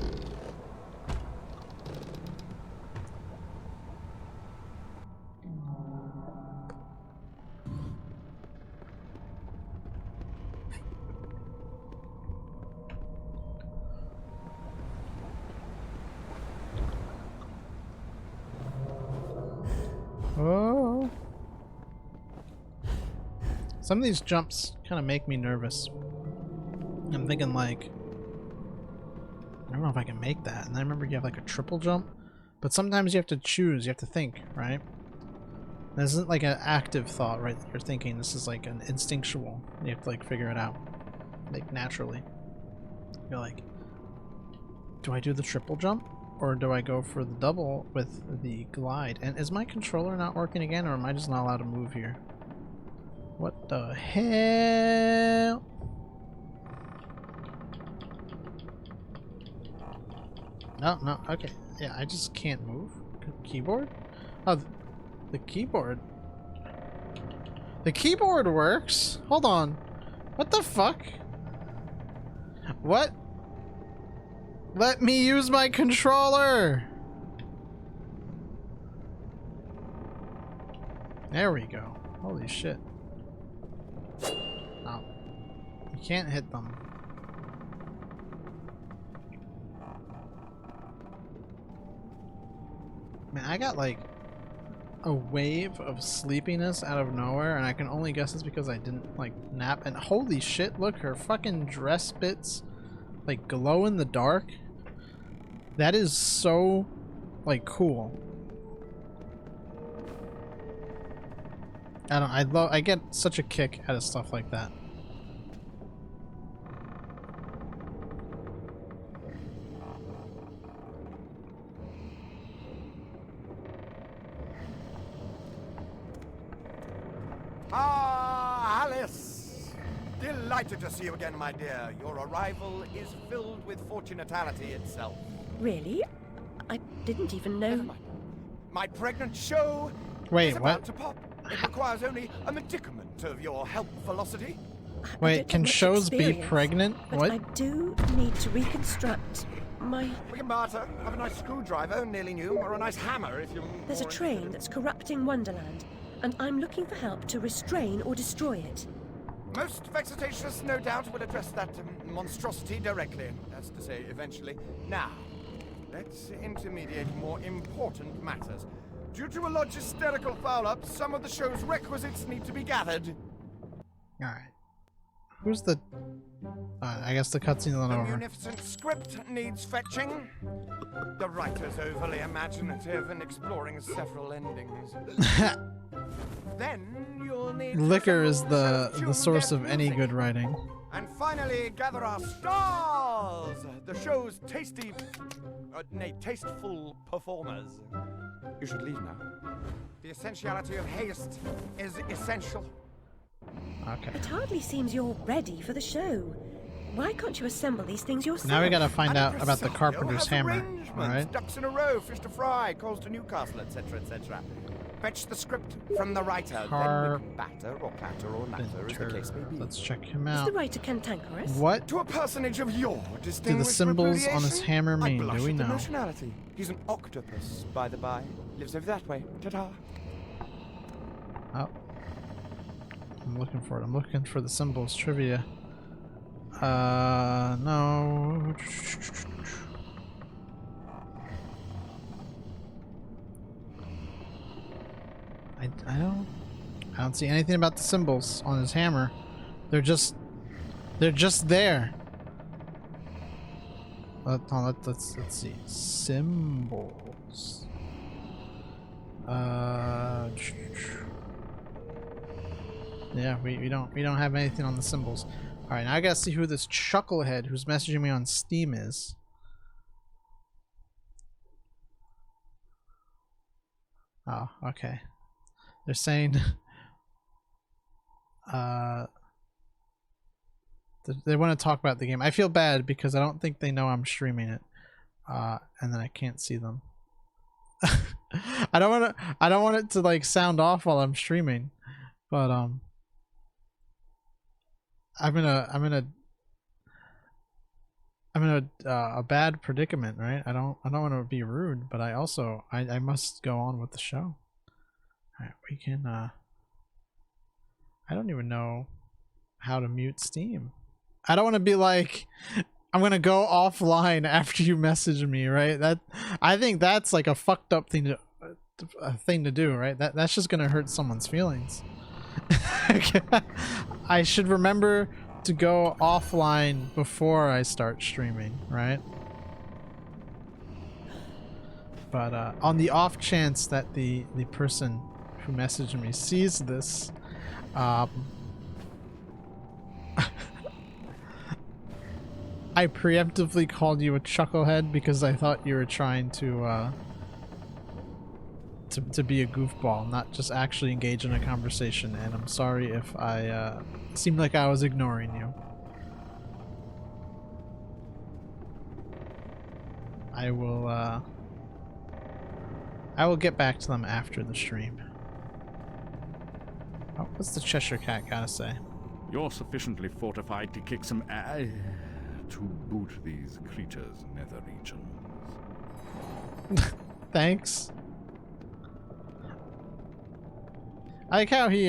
Oh. Some of these jumps kind of make me nervous. I'm thinking like, I don't know if I can make that. And I remember you have like a triple jump, but sometimes you have to choose, you have to think, right? This isn't like an active thought, right? You're thinking, this is like an instinctual. You have to like figure it out, like naturally. You're like, do I do the triple jump? Or do I go for the double with the glide? And is my controller not working again, or am I just not allowed to move here? What the hell? No, okay. Yeah, I just can't move. Keyboard? Oh, the keyboard. The keyboard works? Hold on. What the fuck? What? Let me use my controller! There we go. Holy shit. Oh. You can't hit them. Man, I got like a wave of sleepiness out of nowhere, and I can only guess it's because I didn't like nap. And holy shit, look, her fucking dress bits like glow in the dark. That is so, like, cool. I get such a kick out of stuff like that. Ah, Alice! Delighted to see you again, my dear. Your arrival is filled with fortunatality itself. Really? I didn't even know. Never mind. My pregnant show Wait, is what? about to pop. It requires only a medicament of your help velocity. I Wait, don't can have much shows be experience, pregnant? But What? I do need to reconstruct my... We can barter. Have a nice screwdriver, nearly new, or a nice hammer if you're There's a more train interested. that's corrupting Wonderland, and I'm looking for help to restrain or destroy it. Most vexatious, no doubt, will address that monstrosity directly. That's to say, eventually. Now, let's intermediate more important matters. Due to a logisterical foul-up, some of the show's requisites need to be gathered. Alright. Who's the... I guess the cutscene's not The over. munificent script needs fetching. The writer's overly imaginative and exploring several endings. Then you'll need Liquor is some the self-tuned source of deaf any music. good writing. And finally, gather our stars! The show's tasty... nay, tasteful performers. You should leave now. The essentiality of haste is essential. Okay. It hardly seems you're ready for the show. Why can't you assemble these things yourself? Now we gotta find out about the Impresario carpenter's has hammer. arrangements, Alright. ducks in a row, fish to fry, calls to Newcastle, etc., etc. Fetch the script from the writer, then we can batter or clatter or natter, as the case may be. Let's check him Is out. the writer cantankerous? What To a personage of your do the distinguished symbols on his repudiation, hammer I mean? blush Do we at the know? nationality. He's an octopus, by the by. Lives over that way. Ta-ta. Oh. I'm looking for it. I'm looking for the symbols trivia. No. I don't see anything about the symbols on his hammer. They're just there. Let's see. Symbols. Yeah, we don't have anything on the symbols. All right, now I gotta see who this chucklehead who's messaging me on Steam is. Oh, okay. They're saying they want to talk about the game. I feel bad because I don't think they know I'm streaming it. And then I can't see them. I don't want it to like sound off while I'm streaming. But I'm in a bad predicament, right? I don't want to be rude, but I must go on with the show. All right, we can I don't even know how to mute Steam. I don't want to be like, I'm gonna go offline after you message me, right? I think that's like a fucked up thing to do, right? That's just gonna hurt someone's feelings. I should remember to go offline before I start streaming, right? But on the off chance that the person who messaged me sees this, I preemptively called you a chucklehead because I thought you were trying to be a goofball, not just actually engage in a conversation, and I'm sorry if I seemed like I was ignoring you. I will get back to them after the stream. Oh, what's the Cheshire Cat gotta say? You're sufficiently fortified to kick some ass to boot these creatures' nether regions. Thanks. I like how he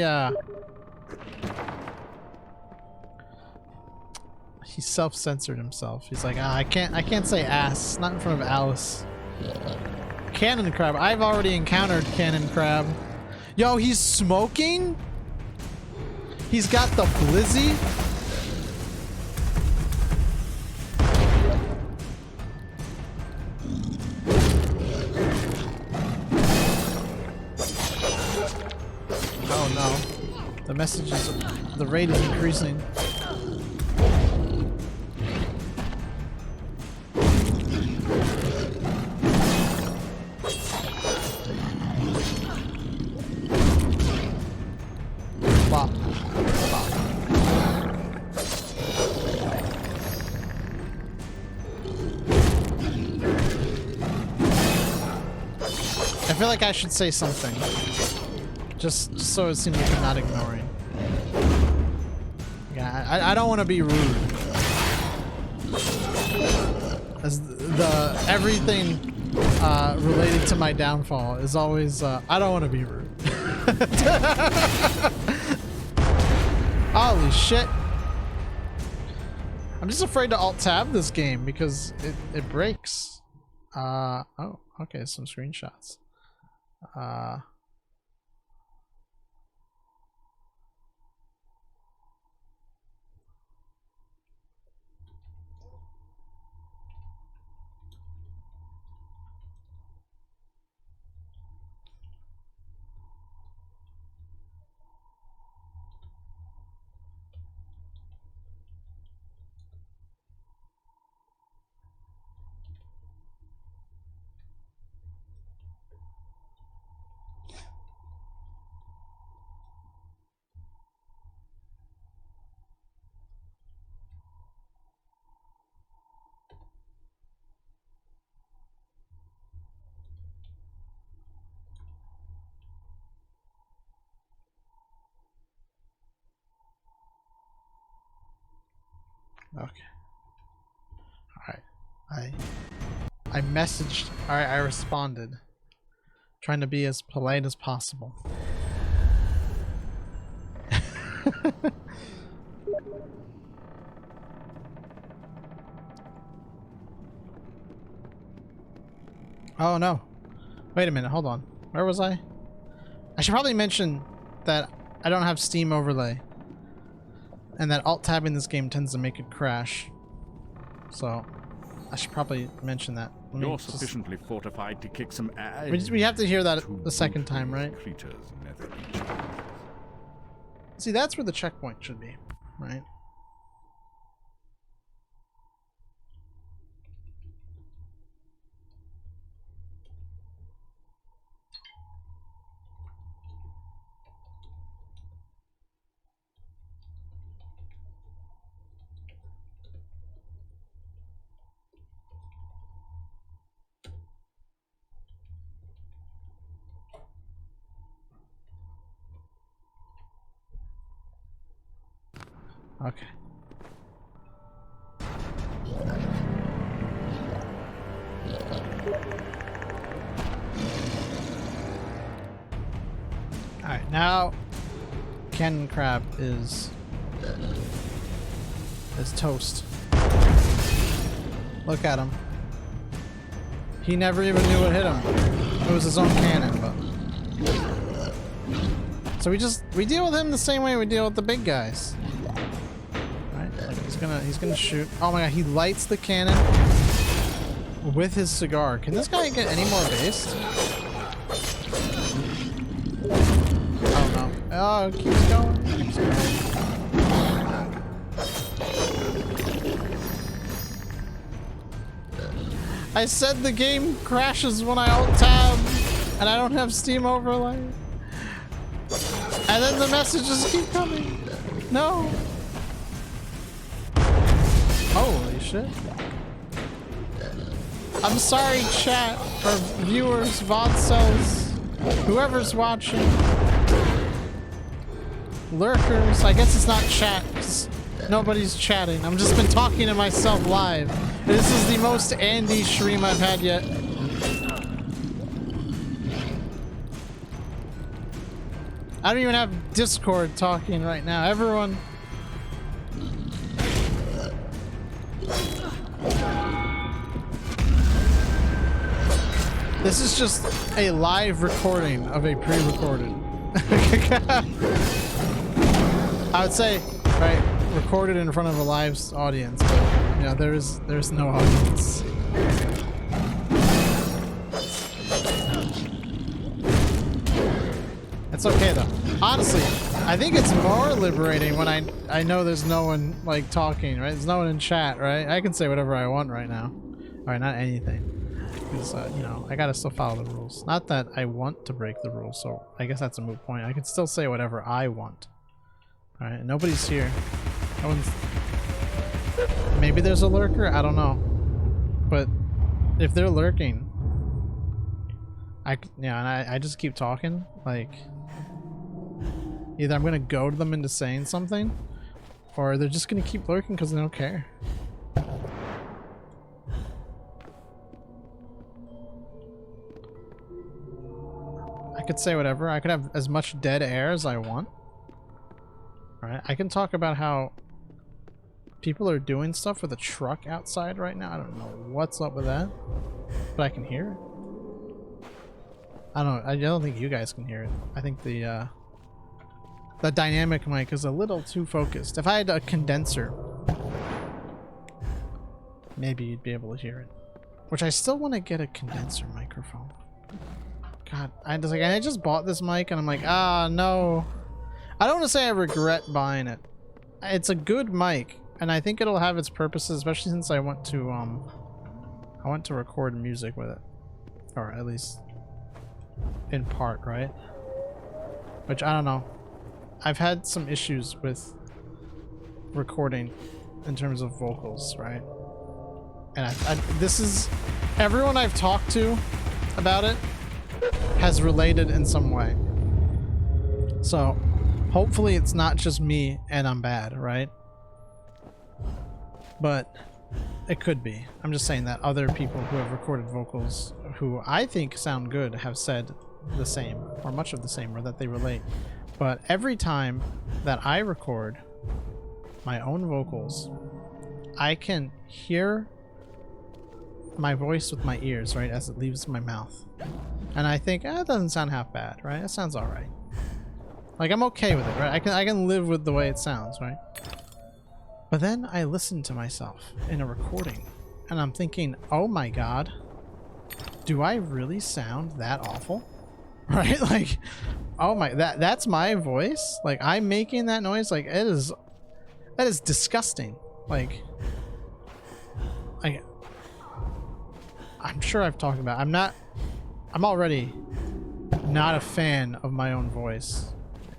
self-censored himself. He's like, I can't say ass, not in front of Alice. Cannon crab. I've already encountered cannon crab. Yo, he's smoking? He's got the blizzy? Oh no. The messages, the rate is increasing. Bop. Bop. I feel like I should say something. Just so it seems like I'm not ignoring. Yeah, I don't want to be rude. As the everything related to my downfall is always I don't want to be rude. Holy shit. I'm just afraid to alt-tab this game because it breaks. Oh, okay, some screenshots. Okay. Alright. I messaged. Alright, I responded. Trying to be as polite as possible. Oh no. Wait a minute, hold on. Where was I? I should probably mention that I don't have Steam overlay. And that alt-tabbing this game tends to make it crash. So, I should probably mention that. You're sufficiently fortified to kick some ass. We have to hear that the second time, right? Creatures nether regions. See, that's where the checkpoint should be, right? Okay. Alright, now Ken Crab is toast. Look at him. He never even knew what hit him. It was his own cannon, but... So we deal with him the same way we deal with the big guys. He's gonna shoot. Oh my god, he lights the cannon with his cigar. Can this guy get any more based? Oh no. Oh, it keeps going. Keeps going. I said the game crashes when I alt-tab and I don't have Steam overlay. And then the messages keep coming. No. Holy shit. I'm sorry, chat, or viewers, VODcells, whoever's watching. Lurkers. I guess it's not chat, 'cause nobody's chatting. I've just been talking to myself live. This is the most Andy stream I've had yet. I don't even have Discord talking right now. Everyone... This is just a live recording of a pre-recorded. I would say, right, recorded in front of a live audience, but you know, there's no audience. It's okay though. Honestly, I think it's more liberating when I know there's no one like talking, right? There's no one in chat, right? I can say whatever I want right now. Alright, not anything. Because, you know, I gotta still follow the rules. Not that I want to break the rules, so I guess that's a moot point. I can still say whatever I want. Alright, nobody's here. No one's... Maybe there's a lurker? I don't know. But if they're lurking... and I just keep talking, like... Either I'm gonna goad them into saying something, or they're just gonna keep lurking because they don't care. I could say whatever. I could have as much dead air as I want. Alright, I can talk about how people are doing stuff with a truck outside right now. I don't know what's up with that, but I can hear it. I don't think you guys can hear it. I think the dynamic mic is a little too focused. If I had a condenser, maybe you'd be able to hear it. Which I still want to get a condenser microphone. God, I just bought this mic and I'm like, ah, no. I don't want to say I regret buying it. It's a good mic, and I think it'll have its purposes, especially since I want to record music with it, or at least in part, right? Which I don't know. I've had some issues with recording in terms of vocals, right? And this is everyone I've talked to about it has related in some way. So hopefully it's not just me and I'm bad, right? But it could be. I'm just saying that other people who have recorded vocals who I think sound good have said the same, or much of the same, or that they relate. But every time that I record my own vocals, I can hear my voice with my ears, right, as it leaves my mouth. And I think, that doesn't sound half bad, right? That sounds alright. Like, I'm okay with it, right? I can live with the way it sounds, right? But then I listen to myself in a recording, and I'm thinking, oh my god, do I really sound that awful? Right? Like, oh my, that's my voice? Like, I'm making that noise? Like, that is disgusting. Like, I'm sure I've talked about it. I'm already not a fan of my own voice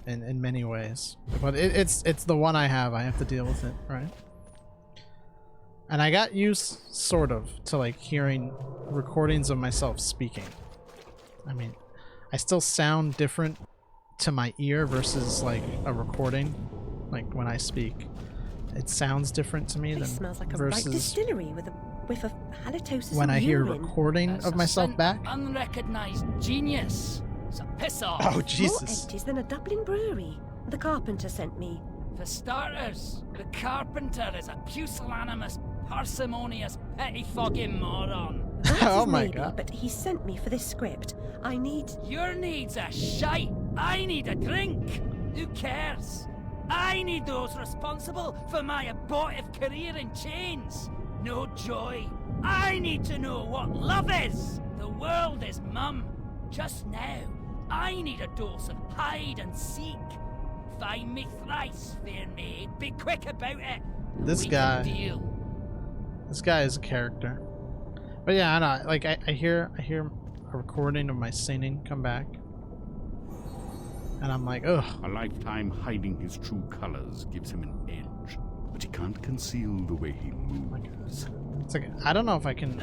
in many ways, but it's the one I have to deal with it, right? And I got used sort of to like hearing recordings of myself speaking. I mean, I still sound different to my ear versus like a recording. Like when I speak, it sounds different to me than smells like a versus ripe distillery with a whiff of halitosis when and I hear urine. recording of myself back. Unrecognized genius. So piss off. Oh More Jesus! empties than a Dublin brewery. The carpenter sent me. For starters, the carpenter is a pusillanimous, parsimonious, pettifogging moron. That's Oh his my maybe, god! but he sent me for this script. I need... Your needs are shite. I need a drink. Who cares? I need those responsible for my abortive career in chains. No joy. I need to know what love is. The world is mum. Just now, I need a dose of hide and seek. Find me thrice, fair maid. Be quick about it. This We guy. can deal. This guy is a character. But yeah, I know. Like I hear a recording of my singing come back, and I'm like, ugh. A lifetime hiding his true colors gives him an edge, but he can't conceal the way he moves. It's like I don't know if I can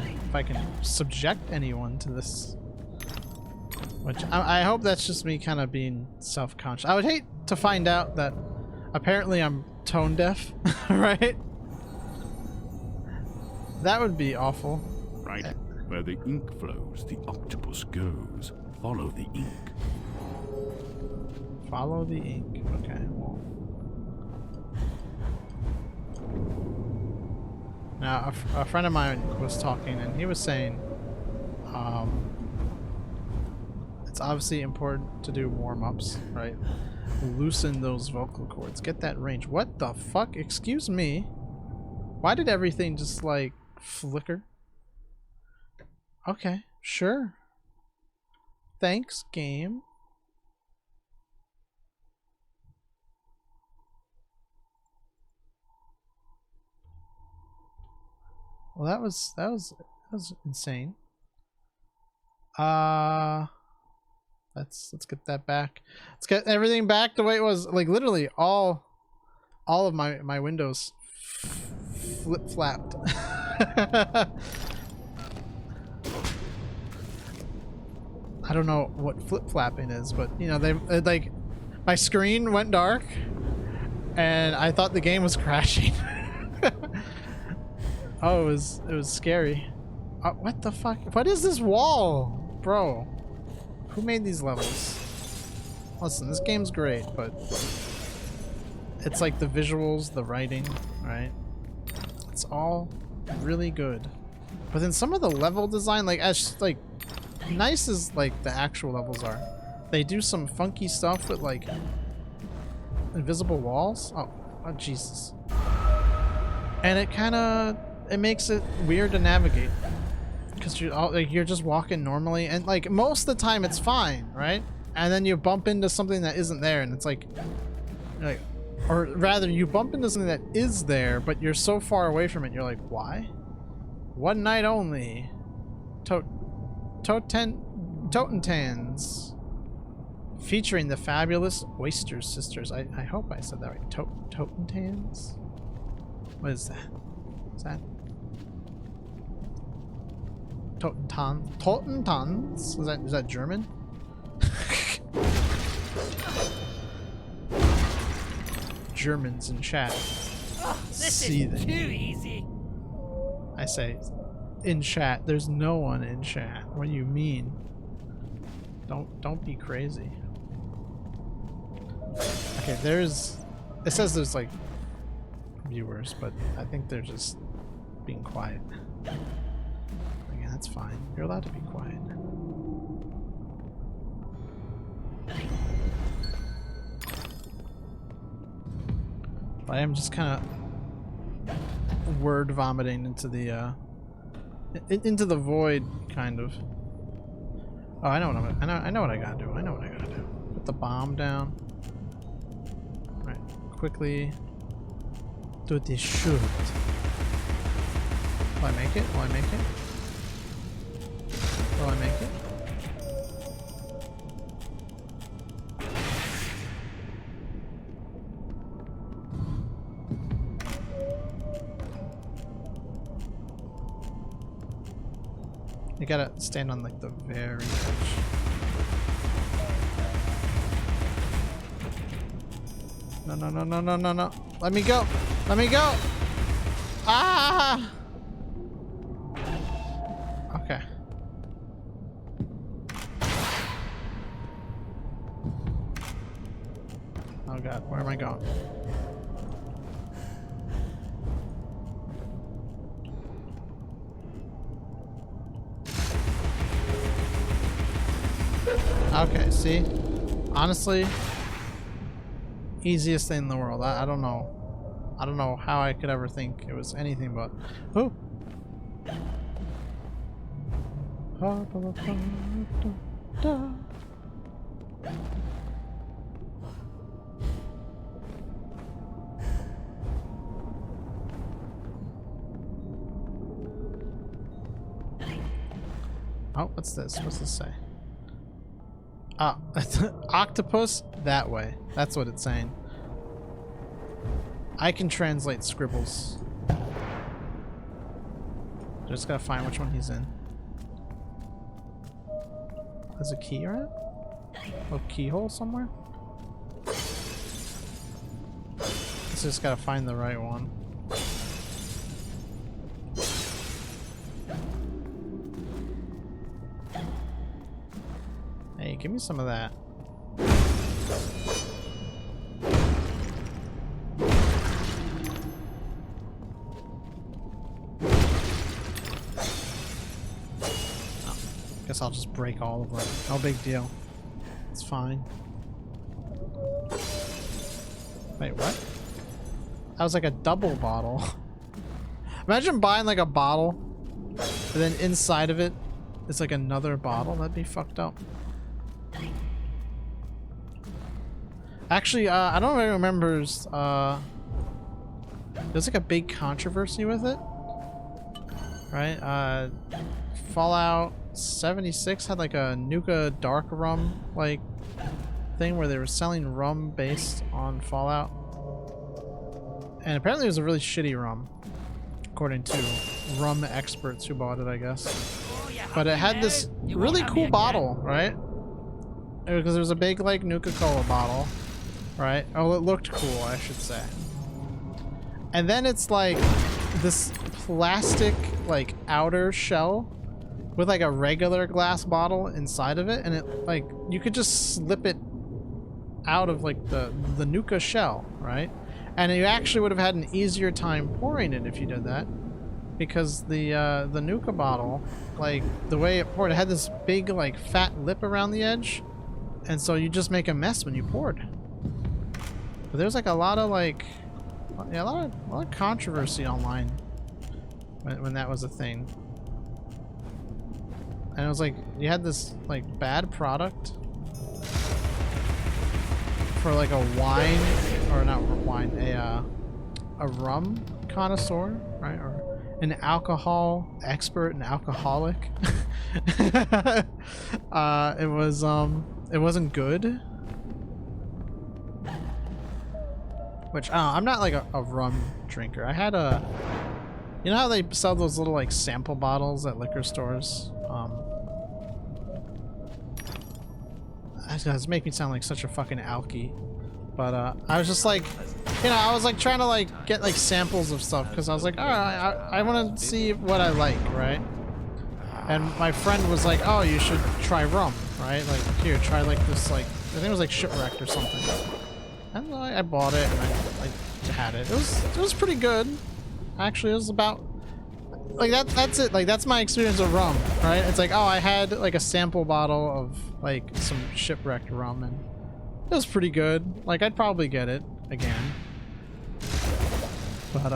subject anyone to this. Which I hope that's just me kind of being self-conscious. I would hate to find out that apparently I'm tone deaf, right? That would be awful. Right where the ink flows, the octopus goes. Follow the ink. Follow the ink. Okay. Well. Now, a friend of mine was talking, and he was saying, it's obviously important to do warm-ups, right? Loosen those vocal cords. Get that range. What the fuck? Excuse me? Why did everything just, like, flicker? Okay, sure. Thanks, game. Well, that was insane. Let's get that back. Let's get everything back the way it was. Like literally all of my windows flip-flapped. I don't know what flip-flapping is, but you know, they like my screen went dark and I thought the game was crashing. Oh, it was scary. What the fuck? What is this wall? Bro, who made these levels? Listen, this game's great, but it's like the visuals, the writing, right? It's all really good. But then some of the level design, like as like nice as like the actual levels are, they do some funky stuff with like invisible walls. Oh Jesus. And it makes it weird to navigate because you're just walking normally, and like most of the time it's fine, right? And then you bump into something that isn't there, and it's like, or rather, you bump into something that is there, but you're so far away from it. You're like, why? One night only. Totentans. Featuring the fabulous Oyster Sisters. I hope I said that right. Totentans? What is that? Is that? Totentans? Is that German? Germans in chat. Oh, this Seething. is too easy. I say, in chat. There's no one in chat. What do you mean? Don't be crazy. Okay, it says there's like viewers, but I think they're just being quiet. It's fine. You're allowed to be quiet. I am just kind of word vomiting into the void, kind of. Oh, I know what I gotta do. I know what I gotta do. Put the bomb down. Right, quickly do this shoot. Will I make it? Will I make it? Will I make it? You gotta stand on like the very edge. No, no, no, no, no, no, no. Let me go. Let me go. Ah! Okay. Oh god, where am I going? Okay, see? Honestly, easiest thing in the world. I don't know. I don't know how I could ever think it was anything but... Oh! Oh, what's this? What's this say? Ah, octopus that way. That's what it's saying. I can translate scribbles. Just gotta find which one he's in. There's a key, right? A keyhole somewhere? Just gotta find the right one. Hey, give me some of that. Oh, guess I'll just break all of them. No big deal. It's fine. Wait, what? That was like a double bottle. Imagine buying like a bottle, and then inside of it is like another bottle. That'd be fucked up. Actually, I don't really remember. There's like a big controversy with it, right? Fallout 76 had like a Nuka dark rum like thing where they were selling rum based on Fallout, and apparently it was a really shitty rum, according to rum experts who bought it, I guess. But it had this really cool bottle, right? Because there was a big like Nuka-Cola bottle. Right? Oh, it looked cool, I should say. And then it's like this plastic like outer shell with like a regular glass bottle inside of it, and it like you could just slip it out of like the Nuka shell, right? And you actually would have had an easier time pouring it if you did that, because the Nuka bottle, like the way it poured, it had this big like fat lip around the edge, and so you just make a mess when you poured. But there's like a lot of like, yeah, a lot of controversy online when that was a thing. And it was like you had this like bad product for like a wine, or not wine, a rum connoisseur, right? Or an alcohol expert, an alcoholic. It wasn't good. Which, I'm not like a rum drinker. I had a... You know how they sell those little like sample bottles at liquor stores? That's making me sound like such a fucking alky. But I was just like, you know, I was like trying to like get like samples of stuff, because I was like, alright, I want to see what I like, right? And my friend was like, oh, you should try rum, right? Like, here, try like this, like, I think it was like Shipwrecked or something. And I bought it and I had it. It was pretty good. Actually, it was about... like that's it. Like that's my experience of rum, right? It's like, oh, I had like a sample bottle of like some shipwrecked rum and it was pretty good. Like I'd probably get it again. But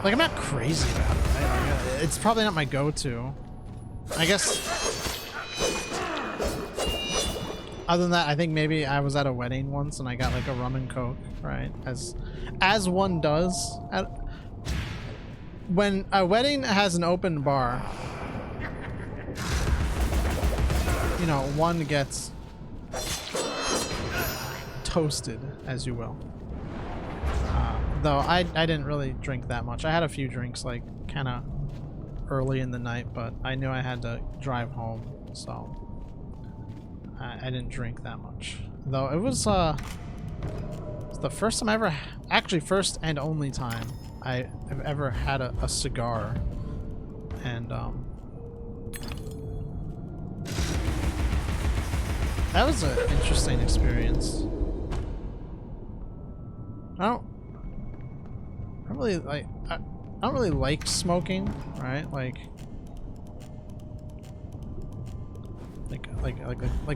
like I'm not crazy about it. It's probably not my go-to. I guess other than that, I think maybe I was at a wedding once and I got like a rum and coke, right? As one does. When a wedding has an open bar, you know, one gets toasted, as you will. Though I didn't really drink that much. I had a few drinks like kind of early in the night, but I knew I had to drive home, so I didn't drink that much. Though it was the first time I ever, actually first and only time I've ever had a cigar, and that was an interesting experience. I don't really like. I don't really like smoking, right? Like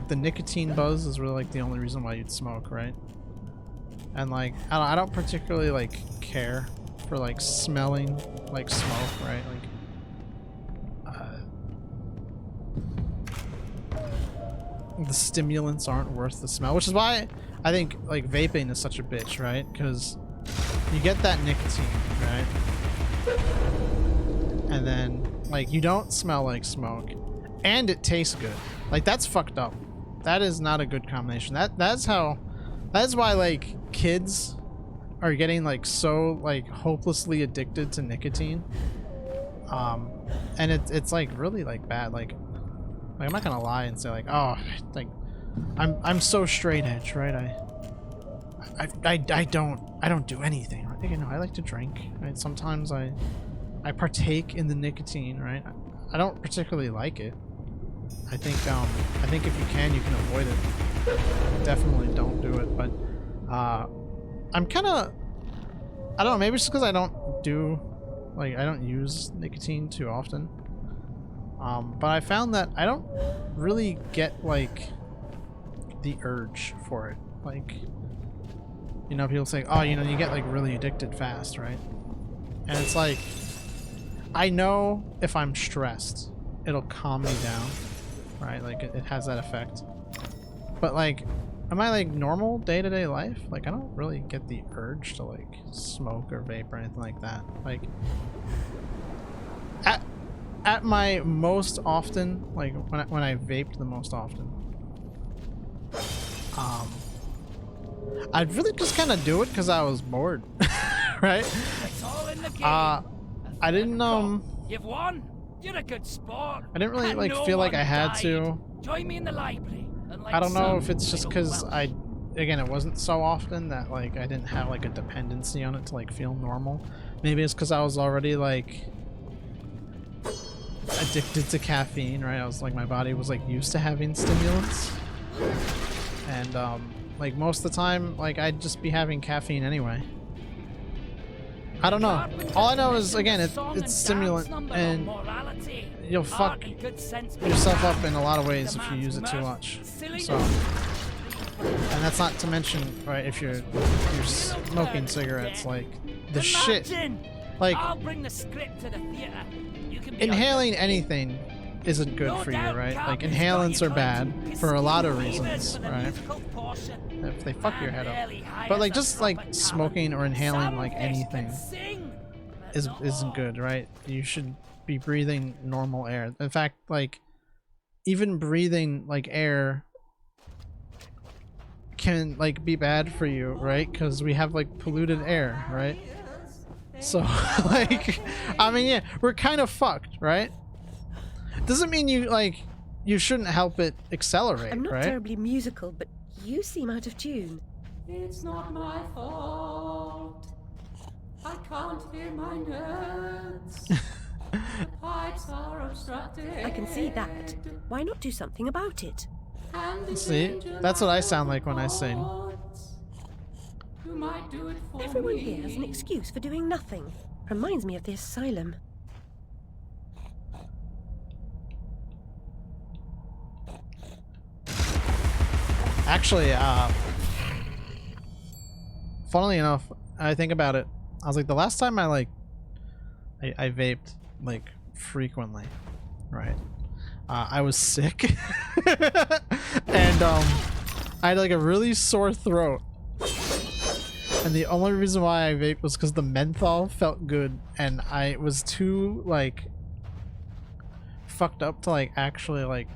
the nicotine buzz is really like the only reason why you'd smoke, right? And like I don't particularly like care for like smelling like smoke, right? Like the stimulants aren't worth the smell, which is why I think like vaping is such a bitch, right? Because you get that nicotine, right? And then like you don't smell like smoke and it tastes good. Like that's fucked up. That is not a good combination. That's why like kids are getting like so like hopelessly addicted to nicotine. And it's like really like bad. Like I'm not gonna lie and say like, oh, like I'm so straight edge, right? I don't do anything. Right? You know, I like to drink, right? Sometimes I partake in the nicotine, right? I don't particularly like it. I think if you can avoid it. Definitely don't do it. But I'm kind of, I don't know, maybe it's just because I don't use nicotine too often. But I found that I don't really get like the urge for it. Like, you know, people say, oh, you know, you get like really addicted fast, right? And it's like, I know if I'm stressed, it'll calm me down, right? Like it has that effect. But like, am I like normal day-to-day life? Like I don't really get the urge to like smoke or vape or anything like that. Like at my most often, like when I vaped the most often, I'd really just kind of do it because I was bored, right? It's all in the game. I didn't You've won. You're a good sport. I didn't really And like no feel like one I had died. to. Join me in the library. And like I don't know some if it's just little because Welsh. again, it wasn't so often that like I didn't have like a dependency on it to like feel normal. Maybe it's because I was already like addicted to caffeine, right? I was like, my body was like used to having stimulants, and like most of the time, like I'd just be having caffeine anyway. I don't know. All I know is, again, it's stimulant, and you'll fuck yourself up in a lot of ways if you use it too much. So, and that's not to mention, right, if you're smoking cigarettes, like the shit, like I'll bring the script to the theater. You can be inhaling anything isn't good for you, right? Like inhalants are bad for a lot of reasons, right? If they fuck your head up. But like just like smoking or inhaling like anything isn't good, right? You should be breathing normal air. In fact, like even breathing like air can like be bad for you, right? Because we have like polluted air, right? So like, I mean, yeah, we're kind of fucked, right? Doesn't mean you shouldn't help it accelerate, I'm not right? terribly musical, but you seem out of tune. It's not my fault. I can't hear my notes. The pipes are obstructed. I can see that. Why not do something about it? See, that's what I sound like when I sing. You might do it for Everyone me. here has an excuse for doing nothing. Reminds me of the asylum. Actually, funnily enough, I think about it. I was like, the last time I vaped like frequently, right? I was sick, and I had like a really sore throat, and the only reason why I vaped was because the menthol felt good, and I was too like fucked up to like actually like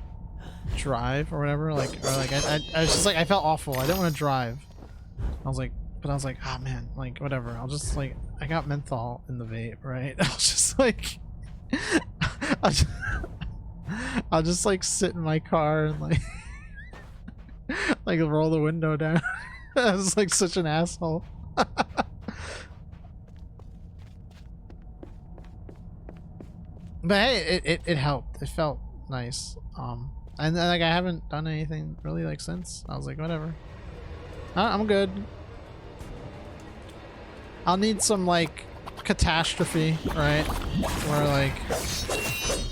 drive or whatever. Like, or like I was just like, I felt awful. I didn't want to drive. I was like, but I was like, ah, man, like whatever. I'll just like, I got menthol in the vape, right? I was just like, I'll just like sit in my car and like like roll the window down. I was like such an asshole. But hey, it helped. It felt nice. And like I haven't done anything really like since. I was like, whatever. I'm good. I'll need some like catastrophe, right? Where like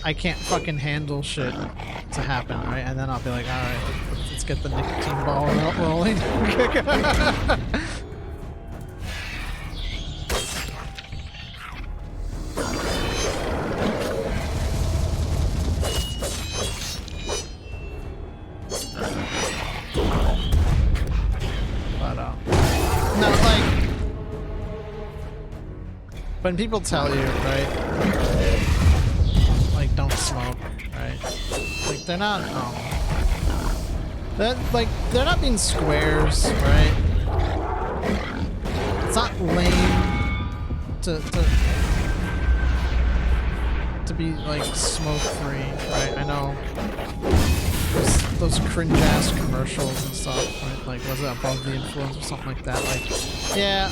I can't fucking handle shit to happen, right? And then I'll be like, all right, let's get the nicotine ball rolling. When people tell you, right, like don't smoke, right, like they're not, they're not being squares, right? It's not lame to be like smoke free, right? I know those cringe ass commercials and stuff, right? Like was it Above the Influence or something like that? Like, yeah.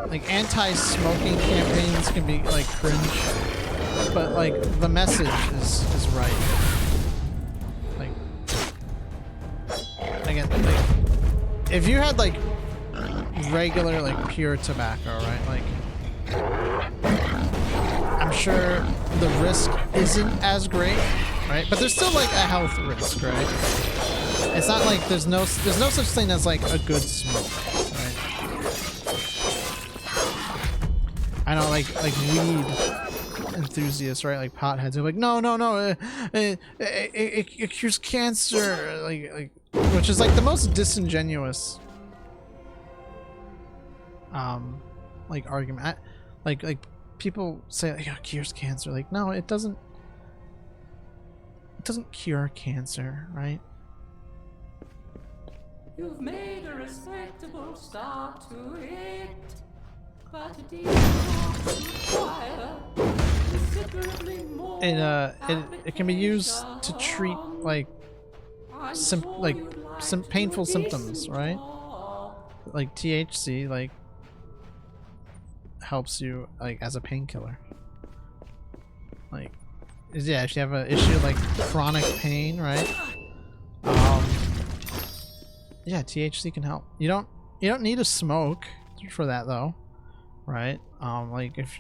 Like anti-smoking campaigns can be like cringe, but like the message is right. Like again, like if you had like regular like pure tobacco, right? Like I'm sure the risk isn't as great, right? But there's still like a health risk, right? It's not like there's no such thing as like a good smoke, right? I know, like weed enthusiasts, right? Like potheads are like, no, it cures cancer, like, which is like the most disingenuous, like argument. Like people say, like, it cures cancer. Like, no, it doesn't. It doesn't cure cancer, right? You've made a respectable start to it. But it can be used to treat like painful symptoms, right? Like THC like helps you like as a painkiller. Like, yeah, if you have an issue like chronic pain, right? Yeah, THC can help. You don't need to smoke for that though. Right? Like if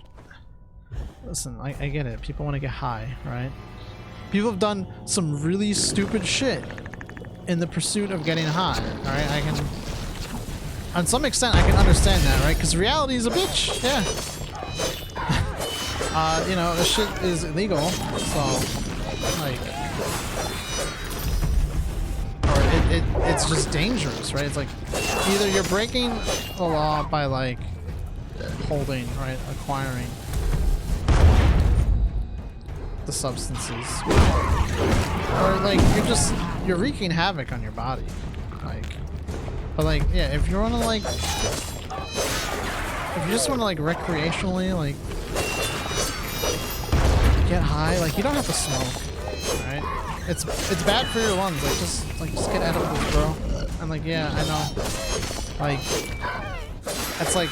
listen, I get it. People want to get high, right? People have done some really stupid shit in the pursuit of getting high. Alright, I can on some extent I can understand that, right? Because reality is a bitch, yeah. You know, this shit is illegal, so like or it's just dangerous, right? It's like either you're breaking the law by like holding, right, acquiring the substances, or like you're wreaking havoc on your body, like. But like, yeah, if you want to like, if you just want to like recreationally like get high, like you don't have to smoke, right? It's bad for your lungs. Like just get edibles, bro. And like, yeah, I know, like that's like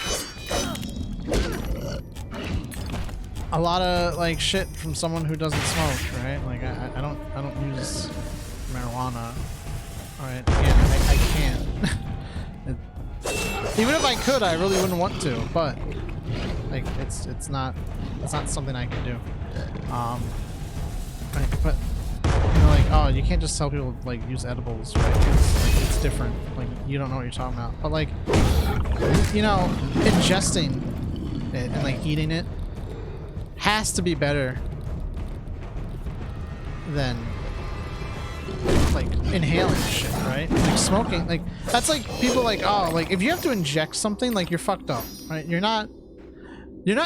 a lot of like shit from someone who doesn't smoke, right? Like I don't use marijuana. All right, again, I can't. Even if I could, I really wouldn't want to. But like, it's not something I can do. Right, but you know, like, oh, you can't just tell people like use edibles, right? It's different. Like, you don't know what you're talking about. But like, you know, ingesting it and like eating it has to be better than like inhaling shit, right? Like smoking, like that's like people like, oh, like if you have to inject something, like you're fucked up, right? You're not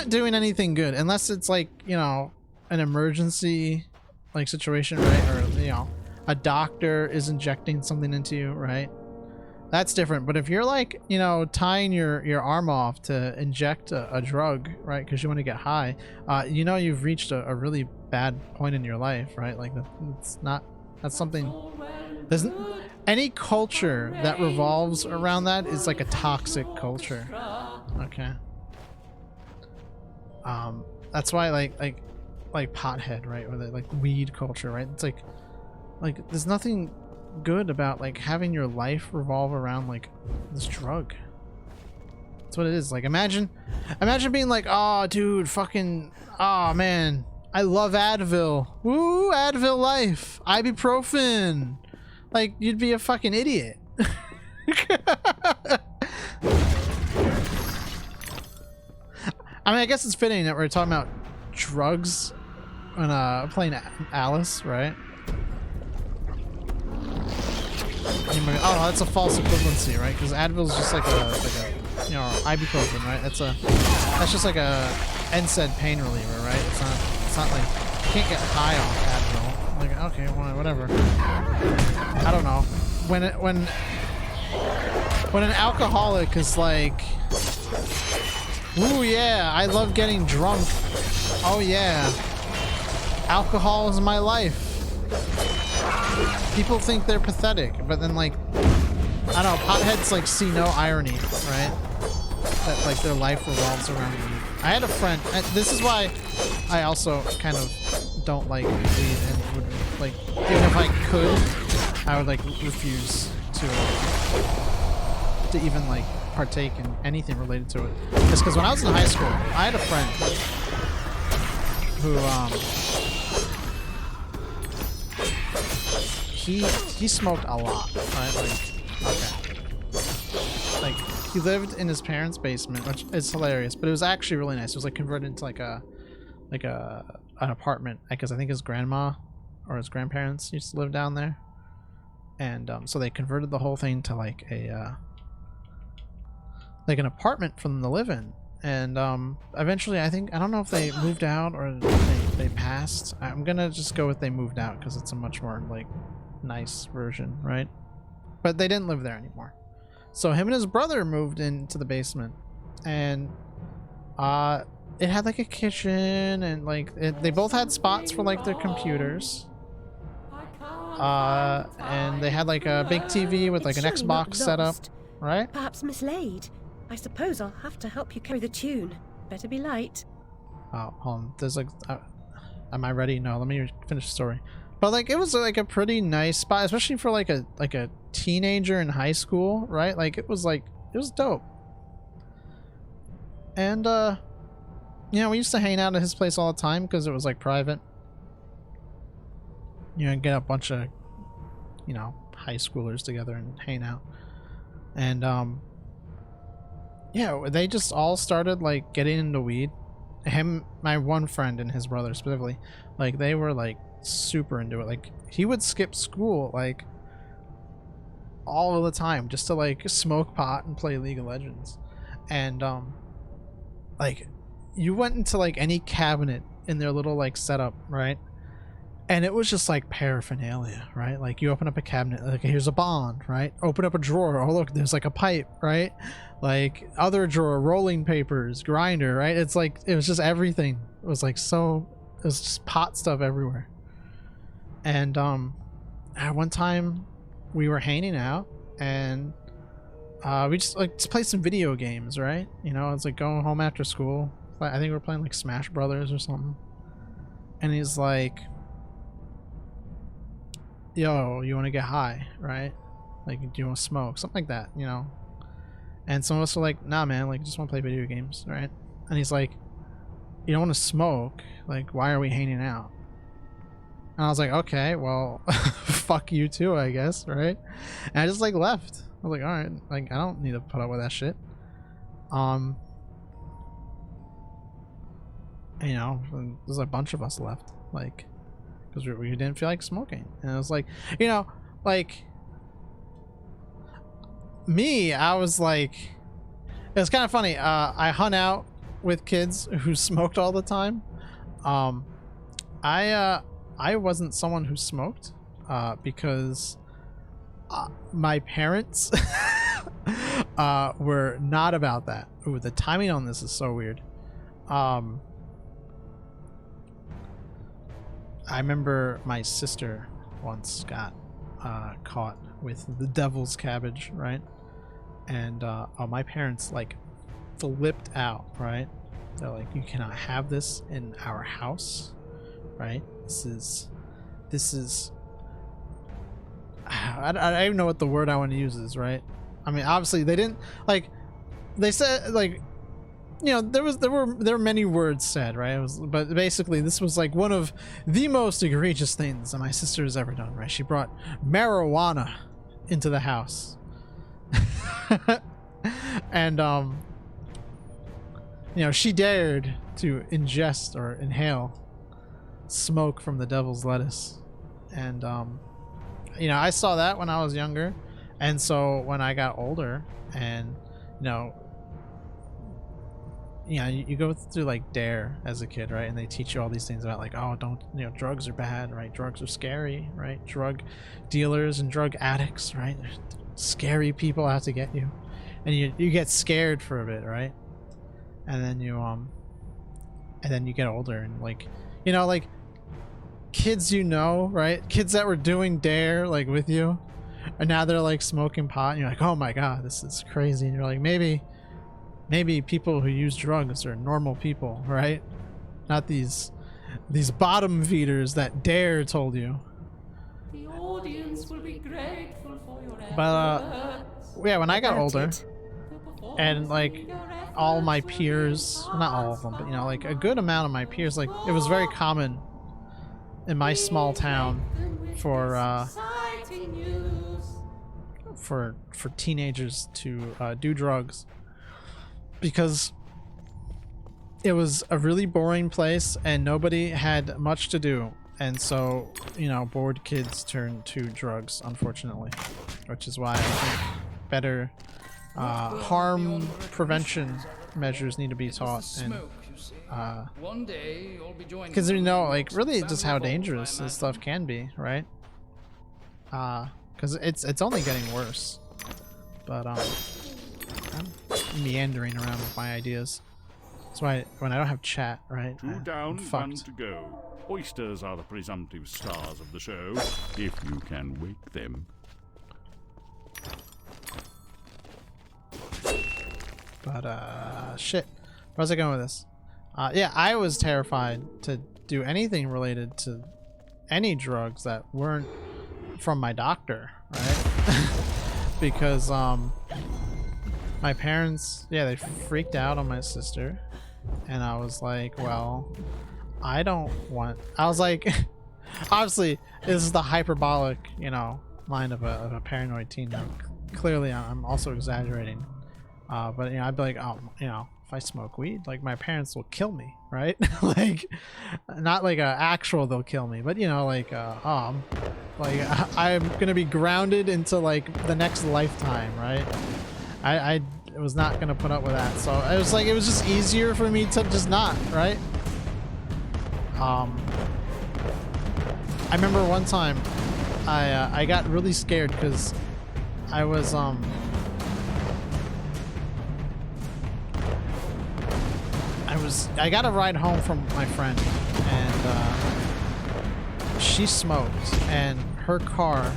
doing anything good unless it's like, you know, an emergency like situation, right? Or, you know, a doctor is injecting something into you, right? That's different. But if you're like, you know, tying your arm off to inject a drug, right, because you want to get high, you know, you've reached a really bad point in your life, right? Like that's something. There's any culture that revolves around that is like a toxic culture. Okay. That's why like pothead, right, or like weed culture, right? It's like there's nothing good about like having your life revolve around like this drug. That's what it is. Like imagine being like, oh dude, fucking, oh man, I love Advil. Woo, Advil life, ibuprofen. Like you'd be a fucking idiot. I mean, I guess it's fitting that we're talking about drugs and playing Alice, right? Oh, that's a false equivalency, right? Because Advil's just like a you know, ibuprofen, right? That's just like a NSAID pain reliever, right? It's not like you can't get high off Advil. Like, okay, whatever. I don't know. When an alcoholic is like, ooh yeah, I love getting drunk. Oh yeah, alcohol is my life. People think they're pathetic, but then like, I don't know, potheads like see no irony, right? That like their life revolves around weed. I had a friend, this is why I also kind of don't like weed and would like, even if I could, I would like refuse to even like partake in anything related to it. It's because when I was in high school, I had a friend who he smoked a lot, right? Like, okay, like he lived in his parents' basement, which is hilarious, but it was actually really nice. It was like converted into like an apartment, because I think his grandma or his grandparents used to live down there, and so they converted the whole thing to like a like an apartment for them to live in. And eventually, I don't know if they moved out or they passed. I'm gonna just go with they moved out because it's a much more like nice version, right? But they didn't live there anymore. So him and his brother moved into the basement, and it had like a kitchen, and like they both had spots for like their computers. And they had like a big TV with like an Xbox setup, right? Perhaps mislaid. I suppose I'll have to help you carry the tune. Better be light. Oh, hold on. There's like, am I ready? No, let me finish the story. But like, it was like a pretty nice spot, especially for like a teenager in high school, right? Like it was dope. And you know, we used to hang out at his place all the time because it was like private. You know, get a bunch of, you know, high schoolers together and hang out. And yeah, they just all started like getting into weed. Him, my one friend and his brother specifically, like they were like super into it. Like he would skip school like all of the time just to like smoke pot and play League of Legends. And like you went into like any cabinet in their little like setup, right? And it was just like paraphernalia, right? Like you open up a cabinet, like here's a bond, right? Open up a drawer, oh look, there's like a pipe, right? Like other drawer, rolling papers, grinder, right? It's like, it was just everything. It was like it was just pot stuff everywhere. And at one time we were hanging out and we just play some video games, right? You know, it's like going home after school. I think we were playing like Smash Brothers or something. And he's like, yo, you want to get high, right? Like, do you want to smoke? Something like that, you know? And some of us were like, nah, man, like, just want to play video games, right? And he's like, you don't want to smoke. Like, why are we hanging out? And I was like, okay, well, fuck you too, I guess, right? And I just like left. I was like, all right, like I don't need to put up with that shit. You know, there's a bunch of us left, like, because we didn't feel like smoking. And it was like, you know, like me, I was like, it was kind of funny. I hung out with kids who smoked all the time. I wasn't someone who smoked because my parents were not about that. Ooh, the timing on this is so weird. I remember my sister once got caught with the devil's cabbage, right? And my parents like flipped out, right? They're like, you cannot have this in our house, right? This is I don't even know what the word I want to use is, right? I mean, obviously they didn't, like, they said, like, you know, there were many words said, right? But basically this was like one of the most egregious things that my sister has ever done, right? She brought marijuana into the house. And you know, she dared to ingest or inhale smoke from the devil's lettuce. And you know, I saw that when I was younger, and so when I got older, and you know, you go through like DARE as a kid, right? And they teach you all these things about like, oh, don't, you know, drugs are bad, right? Drugs are scary, right? Drug dealers and drug addicts, right? They're scary people out to get you, and you get scared for a bit, right? And then you get older, and like, you know, like kids, you know, right? Kids that were doing DARE like with you, and now they're like smoking pot, and you're like, oh my god, this is crazy. And you're like, maybe people who use drugs are normal people, right? Not these bottom feeders that DARE told you. The audience will be grateful for your efforts. But yeah, when I got older, and like all my peers, not all of them, but you know, like a good amount of my peers, like it was very common in my small town for teenagers to do drugs, because it was a really boring place and nobody had much to do, and so, you know, bored kids turn to drugs, unfortunately, which is why I think better harm prevention measures need to be taught, and because you know, like really just how dangerous this stuff can be, right? Because it's only getting worse. But I'm meandering around with my ideas. That's why when I don't have chat, right? Two down, one to go. Oysters are the presumptive stars of the show, if you can wake them. But shit, where was I going with this? Yeah, I was terrified to do anything related to any drugs that weren't from my doctor, right? Because my parents, yeah, they freaked out on my sister, and I was like, well, I was like, obviously this is the hyperbolic, you know, mind of a paranoid teen. Clearly I'm also exaggerating, but you know, I'd be like, oh, you know, if I smoke weed, like my parents will kill me, right? Like, not like a actual they'll kill me, but you know, like like I'm gonna be grounded into like the next lifetime, right? I was not gonna put up with that, so it was like, it was just easier for me to just not, right? I remember one time I got really scared because I was I got a ride home from my friend, and she smoked, and her car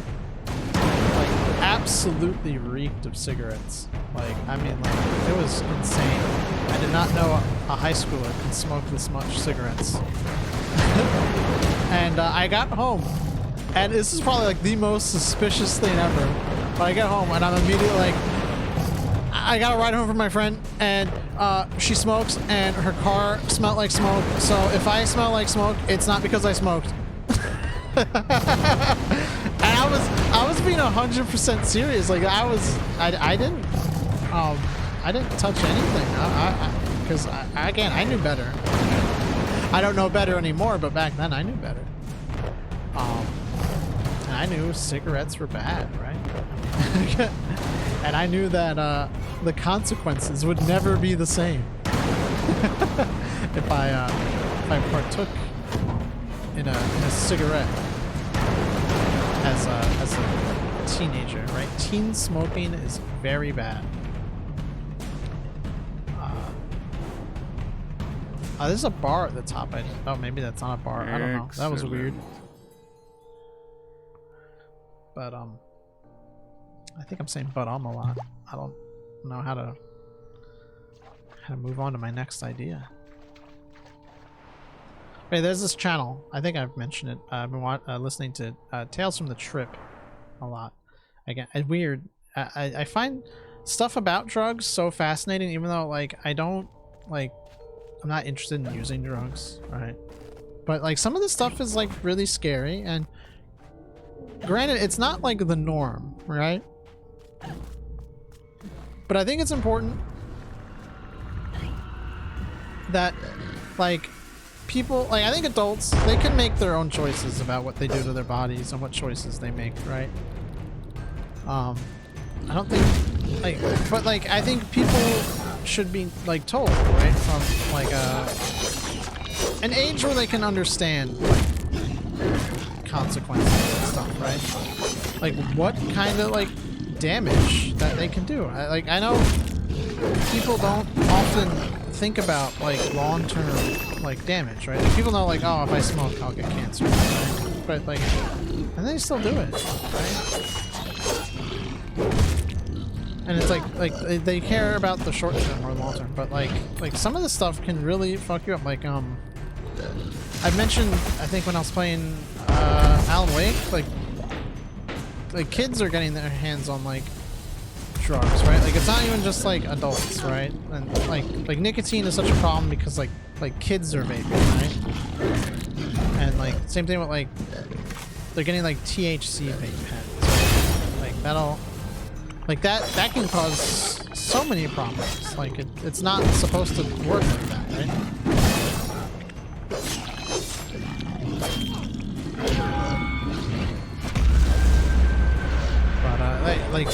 like absolutely reeked of cigarettes. Like, I mean, like, it was insane. I did not know a high schooler could smoke this much cigarettes. And I got home, and this is probably like the most suspicious thing ever, but I get home and I'm immediately like, I got a ride home from my friend, and she smokes and her car smelled like smoke. So if I smell like smoke, it's not because I smoked. And I was being 100% serious. Like I didn't touch anything. Because again, I knew better. I don't know better anymore, but back then I knew better. And I knew cigarettes were bad, right? And I knew that the consequences would never be the same if I partook in a cigarette as a teenager, right? Teen smoking is very bad. There's a bar at the top. Oh, maybe that's not a bar. I don't know. That was weird. But I think I'm saying a lot. I don't know how to move on to my next idea. Hey, there's this channel. I think I've mentioned it. I've been listening to Tales from the Trip a lot. Again, it's weird. I find stuff about drugs so fascinating, even though like I'm not interested in using drugs, right? But like some of the stuff is like really scary, and granted, it's not like the norm, right? But I think it's important that like people, like I think adults, they can make their own choices about what they do to their bodies and what choices they make, right? I don't think like, but like I think people should be like told, right, from like an age where they can understand like consequences and stuff, right? Like what kind of like damage that they can do. I know people don't often think about like long-term like damage, right? Like, people know like, oh, if I smoke I'll get cancer, right? But like, and they still do it, right? And it's like they care about the short term or long term, but like some of the stuff can really fuck you up. Like I mentioned, I think when I was playing Alan Wake, like kids are getting their hands on like drugs, right? Like it's not even just like adults, right? And like nicotine is such a problem because like kids are vaping, right? And like same thing with like they're getting like THC vape pens, right? Like that'll like that can cause so many problems. Like it's not supposed to work like that, right? But like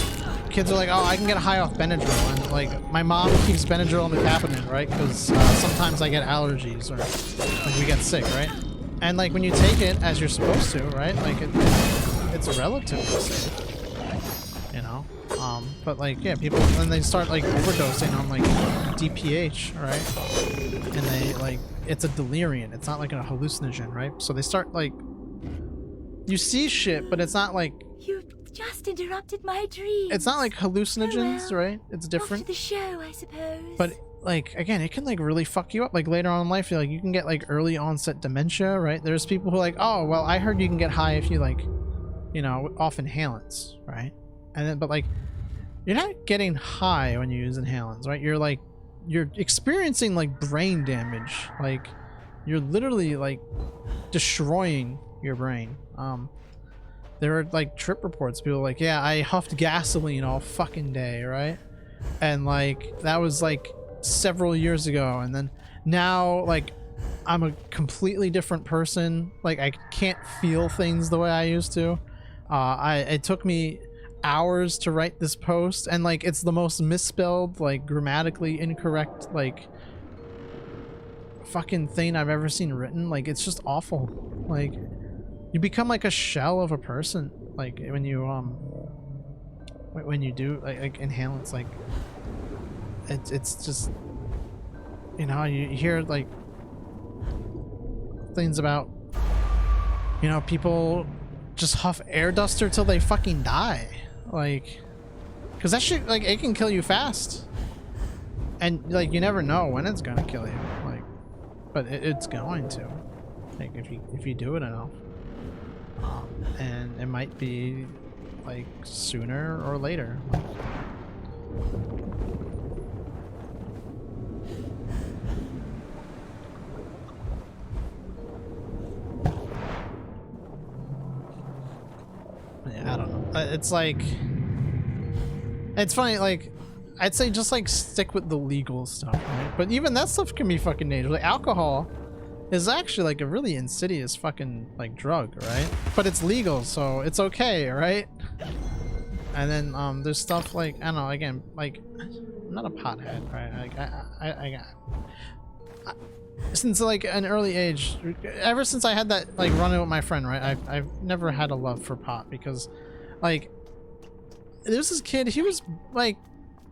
kids are like, oh, I can get high off Benadryl, and like my mom keeps Benadryl in the cabinet, right? Because sometimes I get allergies or like we get sick, right? And like when you take it as you're supposed to, right? Like it's relatively safe, you know. But like yeah, people then they start like overdosing on like DPH, right? And they like it's a delirium. It's not like a hallucinogen, right? So they start like you see shit, but it's not like you just interrupted my dream. It's not like hallucinogens, oh, well. Right? It's different. Off to the show, I suppose. But like again, it can like really fuck you up. Like later on in life, like you can get like early onset dementia, right? There's people who are like, oh well, I heard you can get high if you like, you know, off inhalants, right? And then but like you're not getting high when you use inhalants, right? You're experiencing like brain damage. Like you're literally like destroying your brain. There are like trip reports, people like, yeah, I huffed gasoline all fucking day, right? And like that was like several years ago, and then now like I'm a completely different person. Like I can't feel things the way I used to. It took me hours to write this post, and like it's the most misspelled, like grammatically incorrect, like fucking thing I've ever seen written. Like it's just awful. Like you become like a shell of a person, like when you do like inhalants. Like it's just, you know, you hear like things about, you know, people just huff air duster till they fucking die. Like, because that shit, like, it can kill you fast, and like you never know when it's gonna kill you. Like, but it's going to, like, if you do it enough, and it might be like sooner or later. it's like, it's funny, like, I'd say just like stick with the legal stuff, right? But even that stuff can be fucking dangerous. Like alcohol is actually like a really insidious fucking like drug, right? But it's legal, so it's okay, right? And then there's stuff like, I don't know, again, like, I'm not a pothead, right? Like since like an early age, ever since I had that like run-in with my friend, right? I've never had a love for pot because, like, there's this kid. He was like,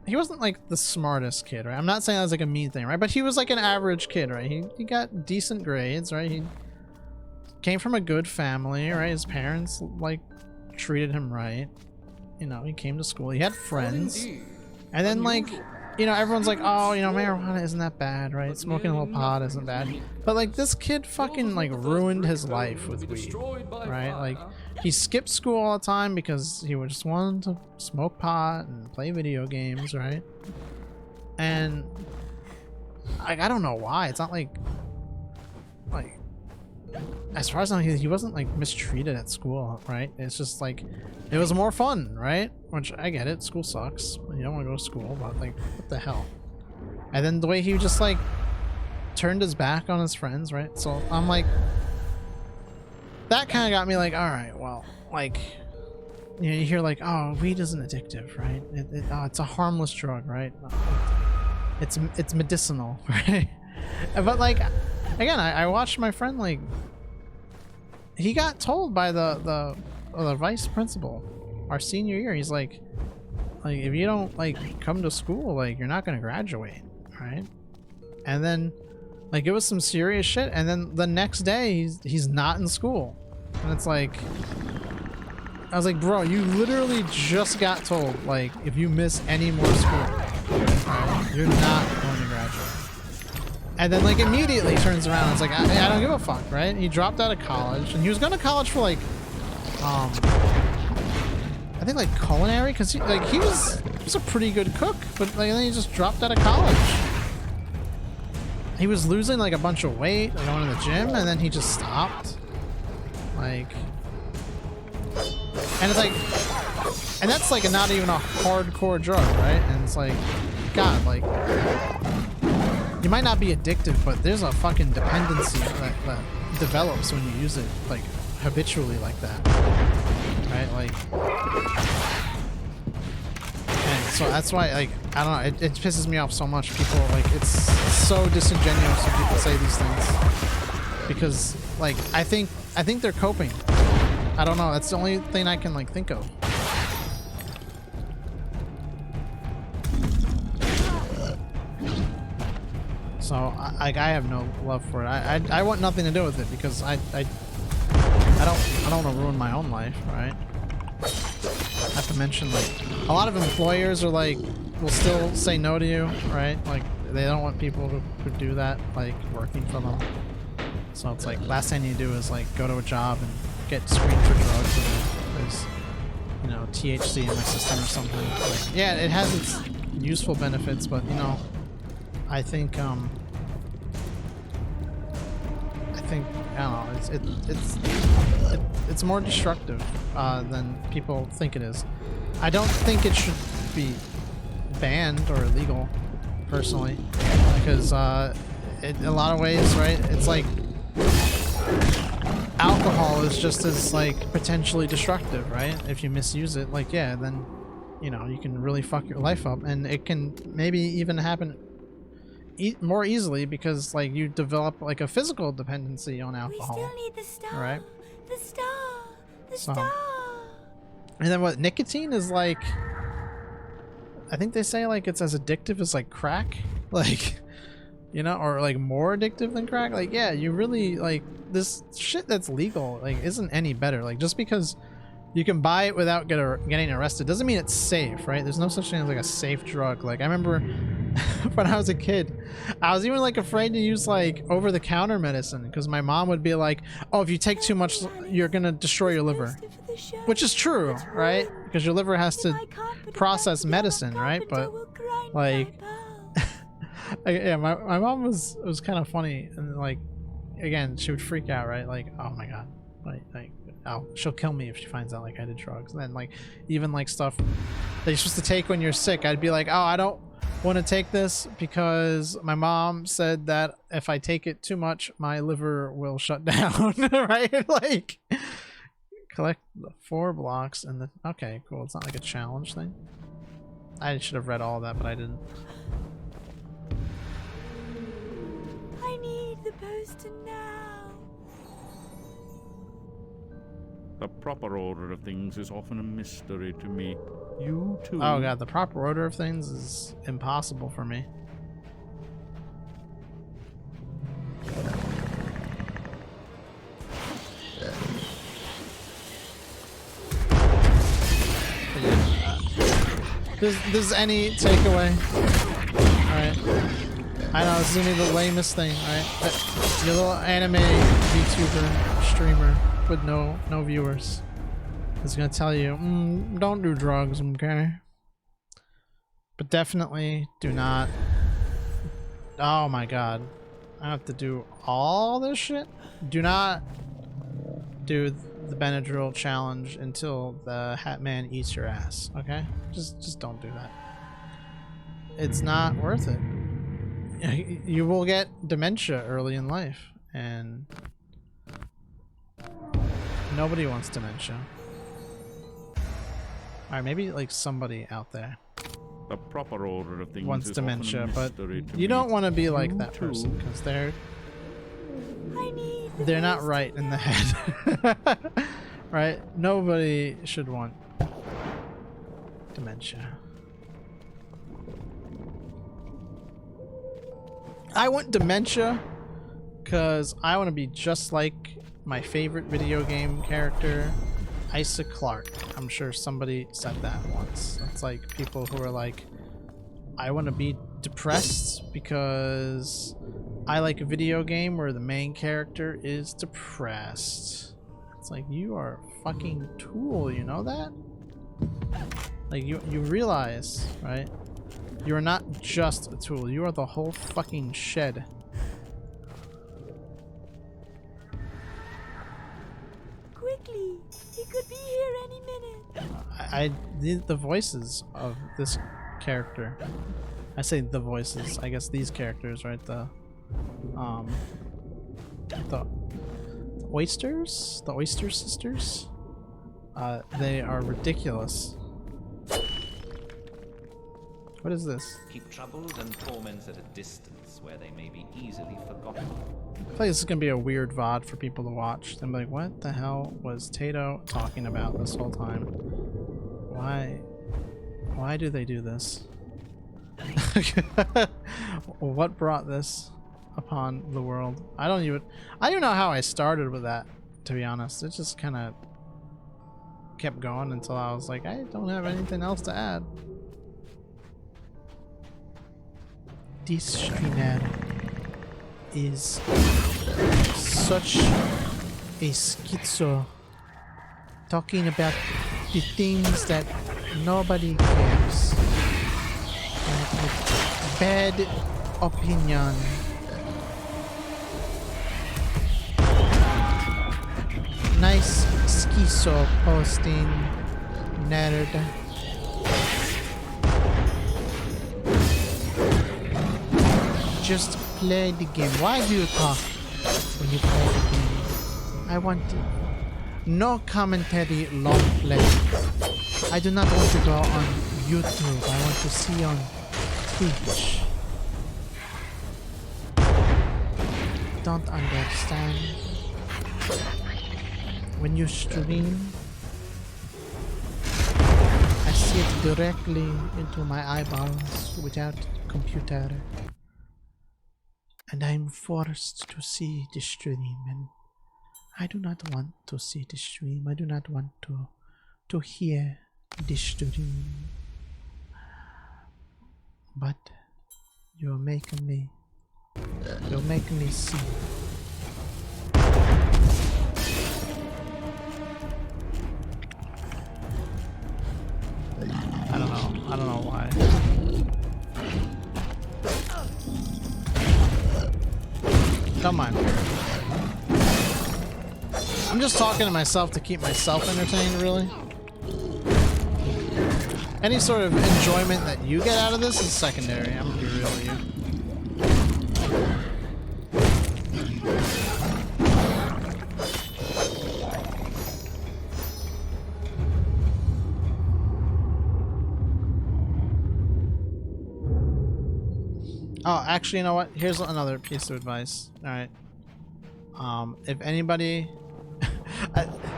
he wasn't like the smartest kid, right? I'm not saying that was like a mean thing, right? But he was like an average kid, right? He got decent grades, right? He came from a good family, right? His parents like treated him right. You know, he came to school. He had friends, and then like, you know, everyone's like, oh, you know, marijuana isn't that bad, right? Smoking a little pot isn't bad. But like this kid fucking like ruined his life with weed, right? Like he skipped school all the time because he would just wanted to smoke pot and play video games, right? And like, I don't know why. It's not like as far as I know, he wasn't like mistreated at school, right? It's just like, it was more fun, right? Which I get it, school sucks. You don't want to go to school, but like, what the hell? And then the way he just like turned his back on his friends, right? So I'm like, that kind of got me like, all right, well, like, you know, you hear like, oh, weed isn't addictive, right? It's a harmless drug, right? It's medicinal, right? But like, again, I watched my friend, like, he got told by the vice principal our senior year. He's like if you don't like come to school, like you're not gonna graduate, right? And then like it was some serious shit, and then the next day he's not in school, and it's like, I was like, bro, you literally just got told like if you miss any more school, right, you're not going to graduate. And then like immediately turns around and it's like, I don't give a fuck, right? He dropped out of college, and he was going to college for like I think like culinary, because he was a pretty good cook, but like then he just dropped out of college. He was losing like a bunch of weight, like going to the gym, and then he just stopped. Like, and it's like, and that's like not even a hardcore drug, right? And it's like, God, like, you might not be addictive, but there's a fucking dependency that develops when you use it like habitually like that, right? Like, and so that's why, like, I don't know, it pisses me off so much. People, like, it's so disingenuous when people say these things, because like I think they're coping. I don't know, that's the only thing I can like think of. So I have no love for it. I want nothing to do with it, because I don't want to ruin my own life, right? Not to mention, like, a lot of employers are like, will still say no to you, right? Like, they don't want people who do that, like, working for them. So it's like, last thing you do is like go to a job and get screened for drugs, and there's, you know, THC in my system or something. Like, yeah, it has its useful benefits, but you know, I think I don't know, it's more destructive than people think it is. I don't think it should be banned or illegal, personally, because in a lot of ways, right, it's like alcohol is just as like potentially destructive, right? If you misuse it, like, yeah, then, you know, you can really fuck your life up, and it can maybe even happen more easily because like you develop like a physical dependency on alcohol. We still need the star. Right? The star. The So, star. and then what, nicotine is like, I think they say like it's as addictive as like crack, like, you know, or like more addictive than crack. Like, yeah, you really, like, this shit that's legal like isn't any better. Like, just because you can buy it without getting arrested doesn't mean it's safe, right? There's no such thing as like a safe drug. Like, I remember when I was a kid, I was even like afraid to use like over-the-counter medicine, because my mom would be like, oh, if you take too much, you're gonna destroy your liver. Which is true, right? Because your liver has to process medicine, right? But like, yeah, my mom was kind of funny, and like, again, she would freak out, right? Like, oh my god, Like, oh, she'll kill me if she finds out like I did drugs. And then like even like stuff that you're supposed to take when you're sick, I'd be like, oh, I don't want to take this because my mom said that if I take it too much, my liver will shut down. Right? Like, collect the 4 blocks and the okay, cool. It's not like a challenge thing. I should have read all of that, but I didn't. I need the poster now. The proper order of things is often a mystery to me. You too. Oh god, the proper order of things is impossible for me. Does any takeaway? Alright. I know, this is gonna be the lamest thing, alright? Your little anime VTuber streamer with no viewers is gonna tell you, don't do drugs, okay? But definitely do not. Oh my god. I have to do all this shit? Do not do the Benadryl challenge until the Hat Man eats your ass, okay? Just don't do that. It's not worth it. You will get dementia early in life, and nobody wants dementia. Alright, maybe like somebody out there The proper order of things wants is dementia, often a but mystery to you me. don't want to be like You that too. person because they're The not right in the head. Right? Nobody should want dementia. I want dementia because I want to be just like my favorite video game character, Isa Clarke. I'm sure somebody said that once. It's like people who are like, I want to be depressed because I like a video game where the main character is depressed. It's like, you are a fucking tool, you know that? Like, you realize, right? You are not just a tool, you are the whole fucking shed. Quickly, he could be here any minute. I need the voices of this character. I say the voices, I guess these characters, right? The oysters? The Oyster Sisters? They are ridiculous. What is this? Keep troubles and torments at a distance where they may be easily forgotten. I feel like this is gonna be a weird VOD for people to watch. They'll be like, what the hell was Tato talking about this whole time? Why do they do this? What brought this upon the world? I don't even know how I started with that, to be honest. It just kind of kept going until I was like, I don't have anything else to add. This screener is such a schizo, talking about the things that nobody cares, and with bad opinion. Nice schizo posting, nerd. Just play the game. Why do you talk when you play the game? I want no commentary, long play. I do not want to go on YouTube. I want to see on Twitch. Don't understand. When you stream, I see it directly into my eyeballs without computer. And I'm forced to see the stream, and I do not want to see the stream. I do not want to hear the stream. But you're making me see. I don't know why. Come on. I'm just talking to myself to keep myself entertained, really. Any sort of enjoyment that you get out of this is secondary. I'm gonna be real with you. Oh, actually, you know what? Here's another piece of advice. All right. If anybody,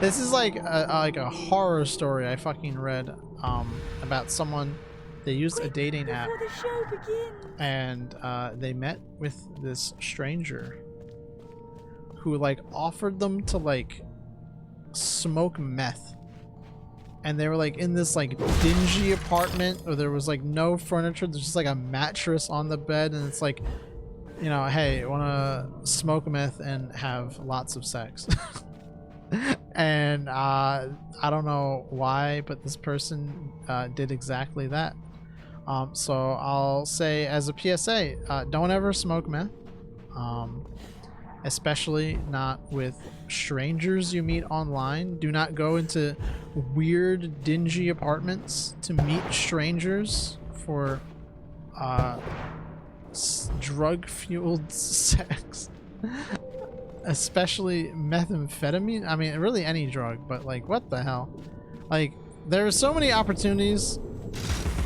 this is like a horror story I fucking read about someone. They used a dating app, Before the show begins. and they met with this stranger who like offered them to like smoke meth. And they were like in this like dingy apartment where there was like no furniture. There's just like a mattress on the bed, and it's like, you know, hey, wanna smoke meth and have lots of sex. And I don't know why, but this person did exactly that. So I'll say as a PSA, don't ever smoke meth. Especially not with strangers you meet online. Do not go into weird, dingy apartments to meet strangers for drug-fueled sex. Especially methamphetamine. I mean, really any drug, but like, what the hell? Like, there are so many opportunities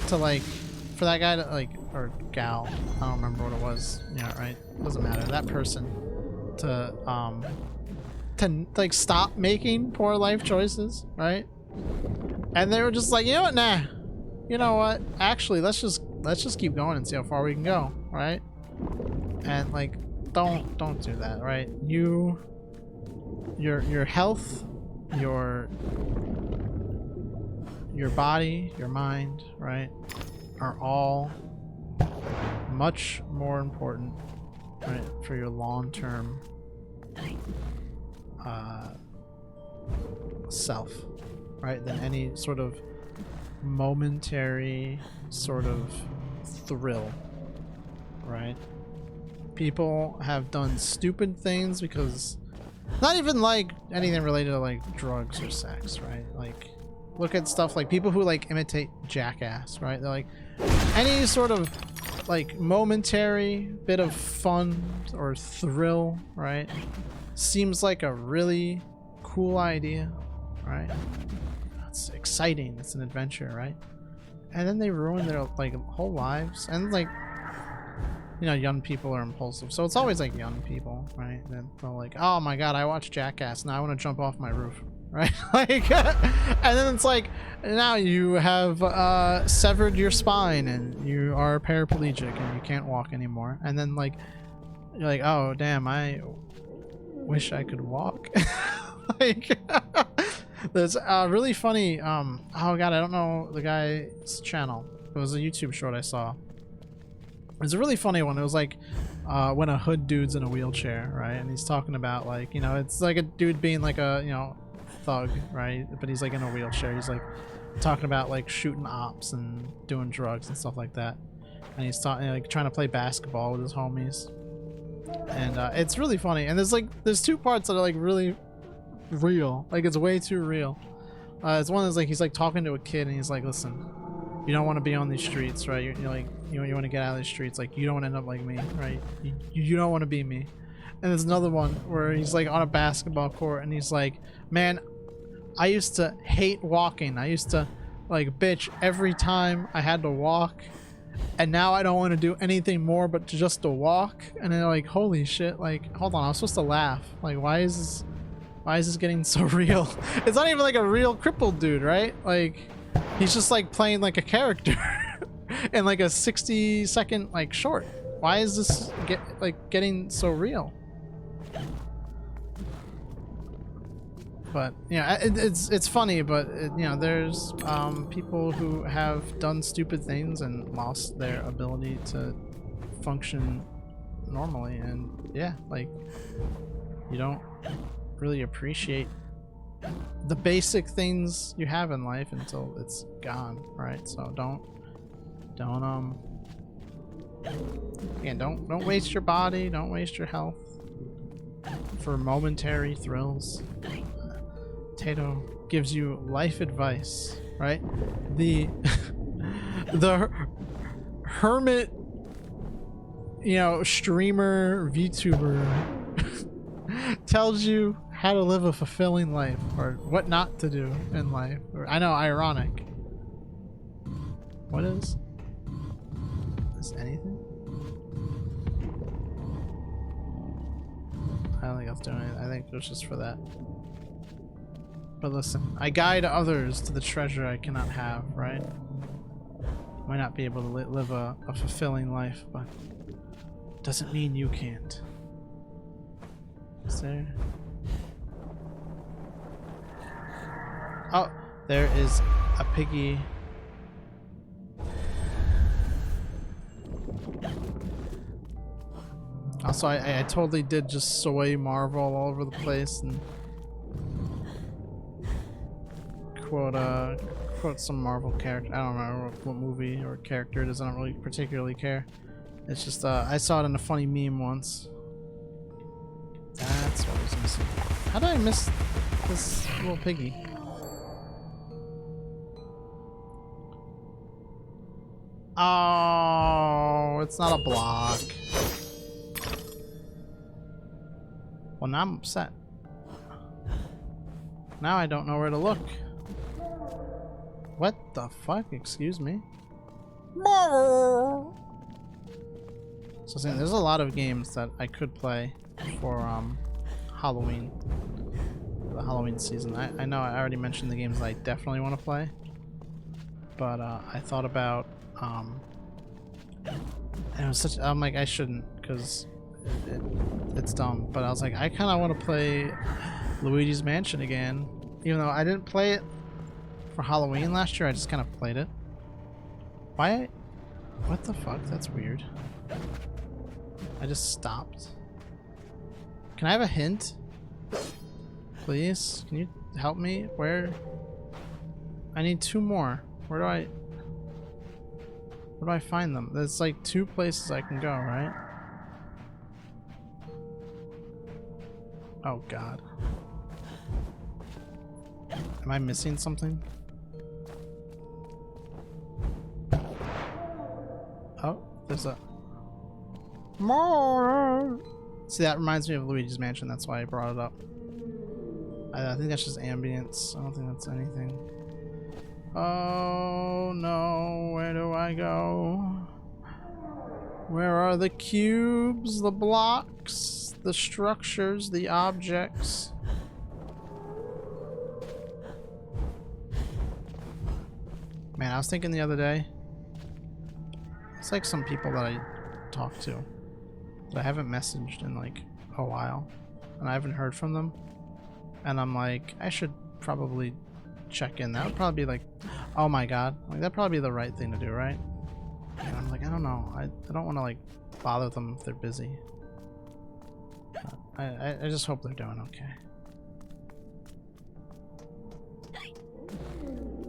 to like, for that guy to like, or gal, I don't remember what it was. Yeah, right. Doesn't matter. That person to like stop making poor life choices, right? And they were just like, you know what, nah, you know what, actually let's just keep going and see how far we can go, right? And like, don't do that, right? Your health, your body, your mind, right, are all much more important, right, for your long-term self, right, than any sort of momentary sort of thrill, right? People have done stupid things because, not even like anything related to like drugs or sex, right? Like, look at stuff like people who like imitate Jackass, right? They're like, any sort of like momentary bit of fun or thrill, right, seems like a really cool idea, right? It's exciting, it's an adventure, right? And then they ruin their like whole lives. And like, you know, young people are impulsive, so it's always like young people, right? Then they're like, oh my god, I watched Jackass, now I want to jump off my roof, right? Like, and then it's like, now you have severed your spine and you are paraplegic and you can't walk anymore. And then like, you're like, oh damn, I wish I could walk. Like, there's a really funny oh god, I don't know the guy's channel. It was a YouTube short I saw. It's a really funny one. It was like when a hood dude's in a wheelchair, right? And he's talking about like, you know, it's like a dude being like a, you know, thug, right? But he's like in a wheelchair. He's like talking about like shooting ops and doing drugs and stuff like that. And he's talking like trying to play basketball with his homies. And it's really funny. And there's two parts that are like really real. Like, it's way too real. It's one that's like he's like talking to a kid and he's like, listen, you don't want to be on these streets, right? You're like, you want to get out of these streets. Like, you don't want to end up like me, right? You don't want to be me. And there's another one where he's like on a basketball court and he's like, man, I used to hate walking. I used to like bitch every time I had to walk, and now I don't want to do anything more but just to walk. And they're like, holy shit, like, hold on, I was supposed to laugh. Like, why is this getting so real? It's not even like a real crippled dude, right? Like, he's just like playing like a character in like a 60-second like short. Why is this getting so real? But yeah, it's funny, but you know, there's people who have done stupid things and lost their ability to function normally, and yeah, like, you don't really appreciate the basic things you have in life until it's gone, right? So don't waste your body, don't waste your health, for momentary thrills. Tato gives you life advice, right? The the hermit, you know, streamer VTuber tells you how to live a fulfilling life or what not to do in life. Or, I know, ironic. What is anything? I don't think I was doing it. I think it was just for that. But listen, I guide others to the treasure I cannot have, right? Might not be able to live a fulfilling life, but doesn't mean you can't. Is there? Oh, there is a piggy. Also, I totally did just soy Marvel all over the place and quote some Marvel character. I don't remember what movie or character it is. I don't really particularly care. It's just I saw it in a funny meme once. That's what was missing. How did I miss this little piggy? Oh, it's not a block. Well, now I'm upset. Now I don't know where to look. What the fuck? Excuse me? So there's a lot of games that I could play for Halloween. For the Halloween season. I know I already mentioned the games I definitely want to play. But I thought about and it was such, I'm like, I shouldn't, because it's dumb, but I was like, I kind of want to play Luigi's Mansion again, even though I didn't play it for Halloween last year. I just kind of played it. Why? What the fuck? That's weird. I just stopped. Can I have a hint? Please? Can you help me? Where? I need 2 more. Where do I find them? There's like 2 places I can go, right? Oh god. Am I missing something? Oh, there's a... More! See, that reminds me of Luigi's Mansion, that's why I brought it up. I think that's just ambience. I don't think that's anything. Oh no, where do I go? Where are the cubes, the blocks, the structures, the objects? Man, I was thinking the other day, it's like some people that I talk to that I haven't messaged in like a while, and I haven't heard from them, and I'm like, I should probably check in. That would probably be like, oh my god, like that'd probably be the right thing to do, right? And I'm like, I don't know, I don't want to like bother them if they're busy. I just hope they're doing okay.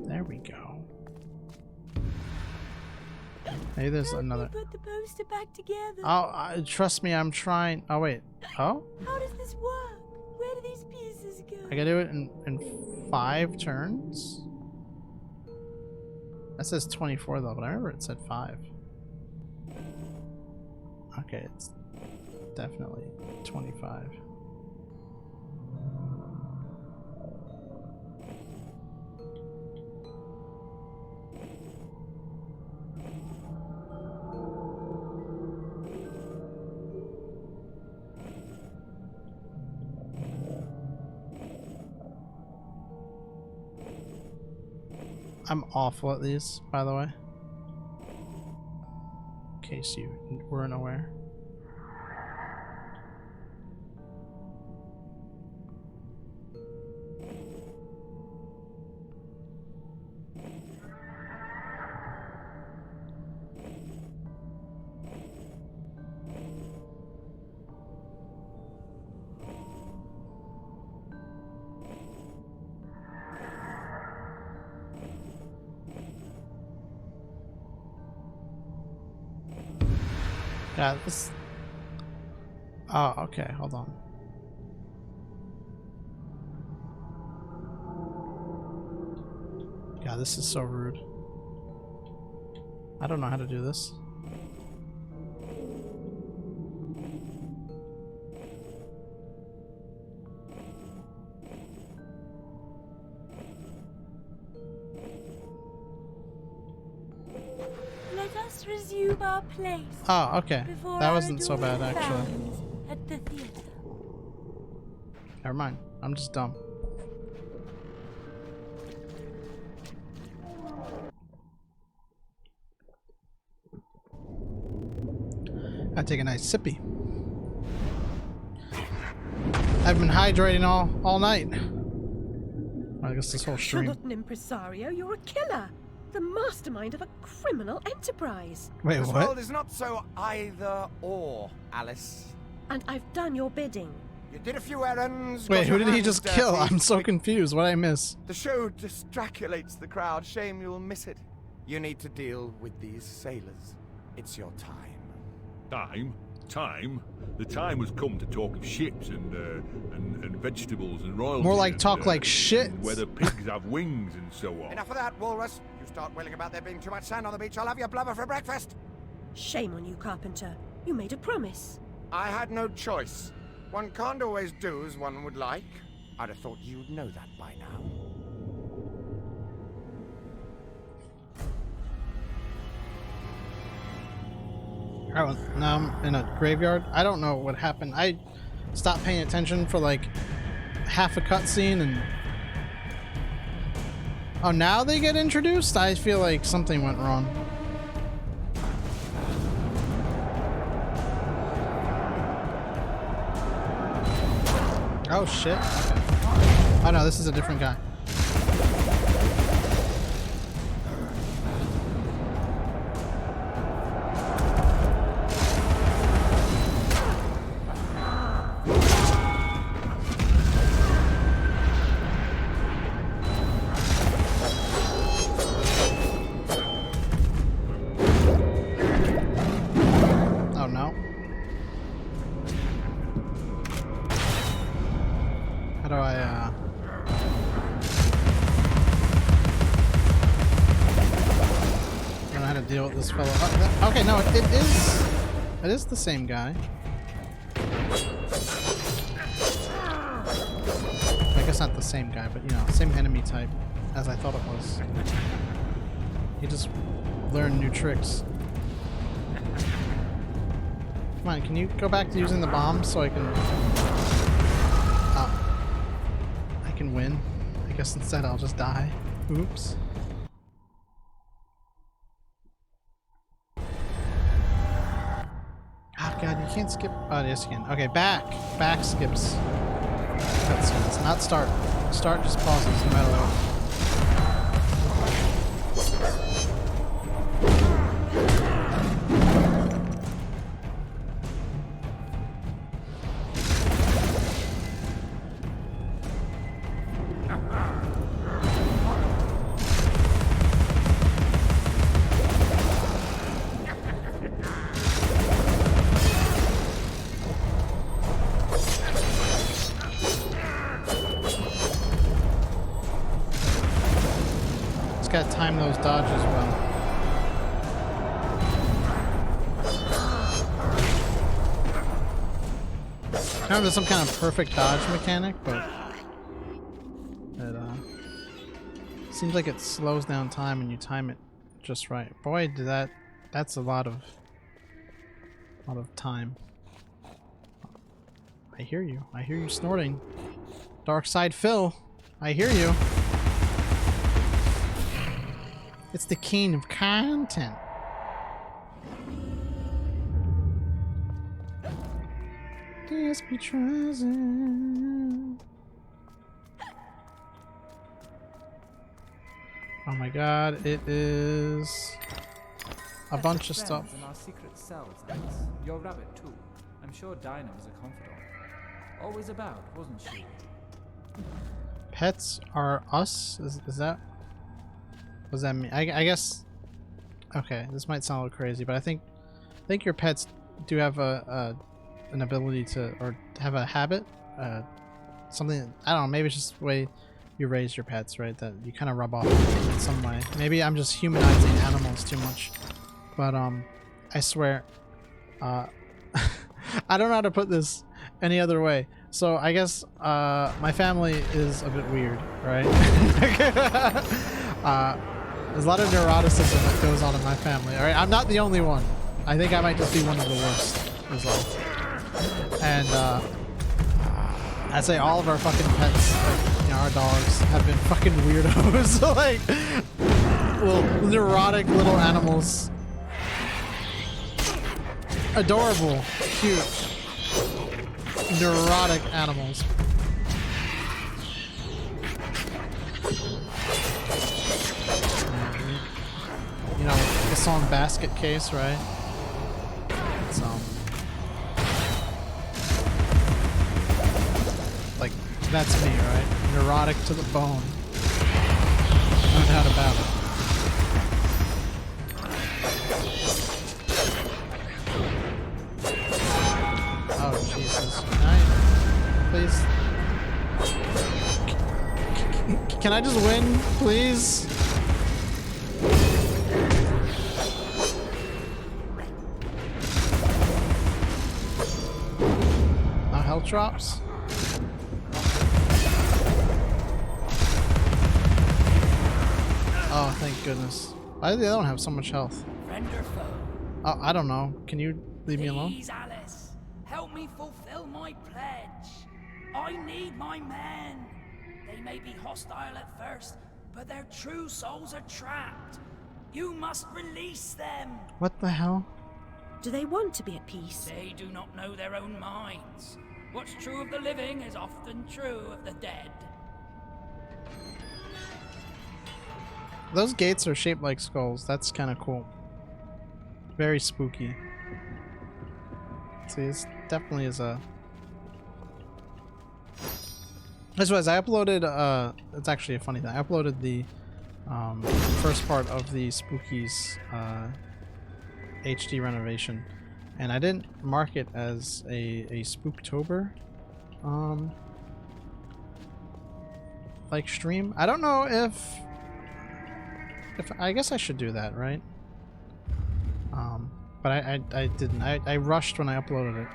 There we go. Maybe there's another. Put the poster back together. Oh, trust me, I'm trying. Oh wait. Oh? How does this work? Where do these pieces go? I gotta do it in 5 turns? That says 24 though, but I remember it said 5. Okay, it's definitely 25. I'm awful at these, by the way. In case you weren't aware. Yeah, this... Oh, okay, hold on. God, this is so rude. I don't know how to do this. Let us resume our place. Oh, okay. Before That our wasn't so bad, adoring actually. fans at the theater. Never mind. I'm just dumb. I take a nice sippy. I've been hydrating all night. I guess this whole You're stream. not an impresario, you're a killer. The mastermind of a criminal enterprise. Wait, This what? world is not so either or, Alice. And I've done your bidding. You did a few errands. Wait, got who your did he hands just dirty. kill? I'm so confused. What did I miss? The show distraculates the crowd. Shame you'll miss it. You need to deal with these sailors. It's your time. Time? Time? The time has come to talk of ships and vegetables and royalty. More like and, talk like shit. and whether pigs have wings and so on. Enough of that, Walrus. You start wailing about there being too much sand on the beach, I'll have your blubber for breakfast. Shame on you, Carpenter. You made a promise. I had no choice. One can't always do as one would like. I'd have thought you'd know that by now. Oh, now I'm in a graveyard. I don't know what happened. I stopped paying attention for like half a cutscene and... Oh, now they get introduced? I feel like something went wrong. Oh shit. Okay. Oh no, this is a different guy. Oh no. How do I, I don't know how to deal with this fellow. Oh, okay, no, it is the same guy. I guess not the same guy, but you know, same enemy type as I thought it was. He just learned new tricks. Come on, can you go back to using the bomb so I can... I can win. I guess instead I'll just die. Oops. Oh god, you can't skip... Oh, yes you can. Okay, back. Back skips. Cutscenes. Not start. Start just pauses no matter what. Gotta time those dodges well. I don't know if there's some kind of perfect dodge mechanic, but it seems like it slows down time when you time it just right. Boy, that's a lot of time. I hear you. I hear you snorting. Dark Side Phil. I hear you. It's the king of content. Just be trying. Oh my god, it is a bunch of stuff. In our secret cells, Alice. Your rabbit too. I'm sure Dinah was a confidant. Always about, wasn't she? Pets are us? Is that? What does that mean? I guess. Okay, this might sound a little crazy, but I think your pets do have an ability to, or have a habit, something. I don't know. Maybe it's just the way you raise your pets, right? That you kind of rub off in some way. Maybe I'm just humanizing animals too much, but I swear, I don't know how to put this any other way. So I guess my family is a bit weird, right? There's a lot of neuroticism that goes on in my family. All right, I'm not the only one. I think I might just be one of the worst, is all. And I'd say all of our fucking pets, like, you know, our dogs, have been fucking weirdos. Like, little neurotic little animals. Adorable, cute, neurotic animals. You know, the song Basket Case, right? It's, like, that's me, right? Neurotic to the bone. No doubt about it. Oh, Jesus. Please? Can I just win, please? No health drops? Oh, thank goodness. Why do they don't have so much health? Oh, I don't know. Can you leave me alone? Please, Alice, help me fulfill my pledge. I need my men. They may be hostile at first, but their true souls are trapped. You must release them. What the hell? Do they want to be at peace? They do not know their own minds. What's true of the living is often true of the dead. Those gates are shaped like skulls. That's kind of cool. Very spooky. See, this definitely is a... This was, I uploaded, it's actually a funny thing. I uploaded the first part of the Spookies HD renovation, and I didn't mark it as a Spooktober like stream. I don't know if I guess I should do that, right? But I didn't. I rushed when I uploaded it.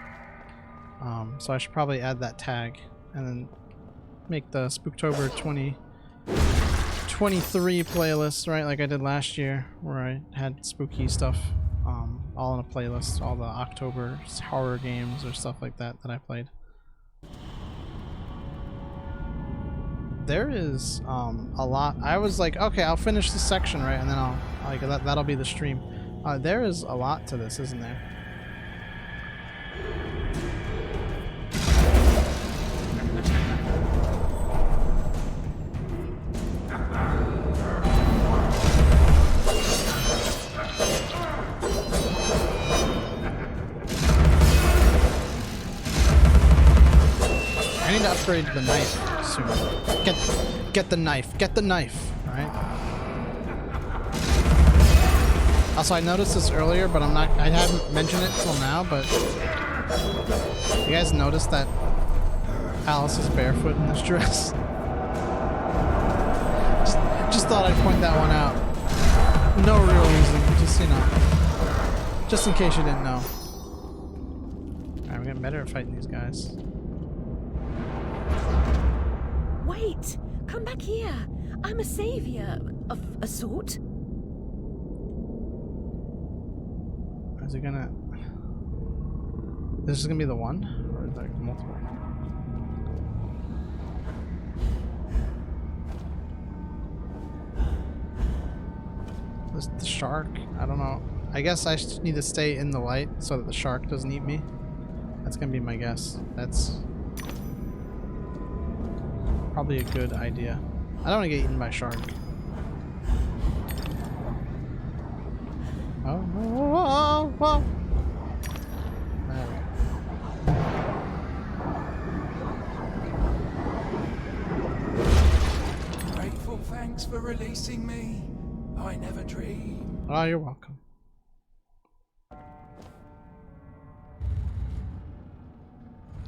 So I should probably add that tag and then make the Spooktober 2023 playlist, right? Like I did last year, where I had spooky stuff all in a playlist, all the October horror games or stuff like that that I played. There is a lot. I was like, okay, I'll finish this section, right, and then I'll like that'll be the stream. There is a lot to this, isn't there? I need to upgrade the knife soon. Get the knife. Get the knife. Right. Also, I noticed this earlier, but I haven't mentioned it till now. But you guys noticed that Alice is barefoot in this dress? Just thought I'd point that one out. No real reason. Just, you know, just in case you didn't know. Alright, we're getting better at fighting these guys. Wait! Come back here! I'm a savior of a sort. Is it gonna... This is gonna be the one? Or is there multiple? The shark? I don't know. I guess I just need to stay in the light so that the shark doesn't eat me. That's gonna be my guess. That's probably a good idea. I don't want to get eaten by a shark. Oh. Grateful thanks for releasing me. I never dreamed. Oh, you're welcome.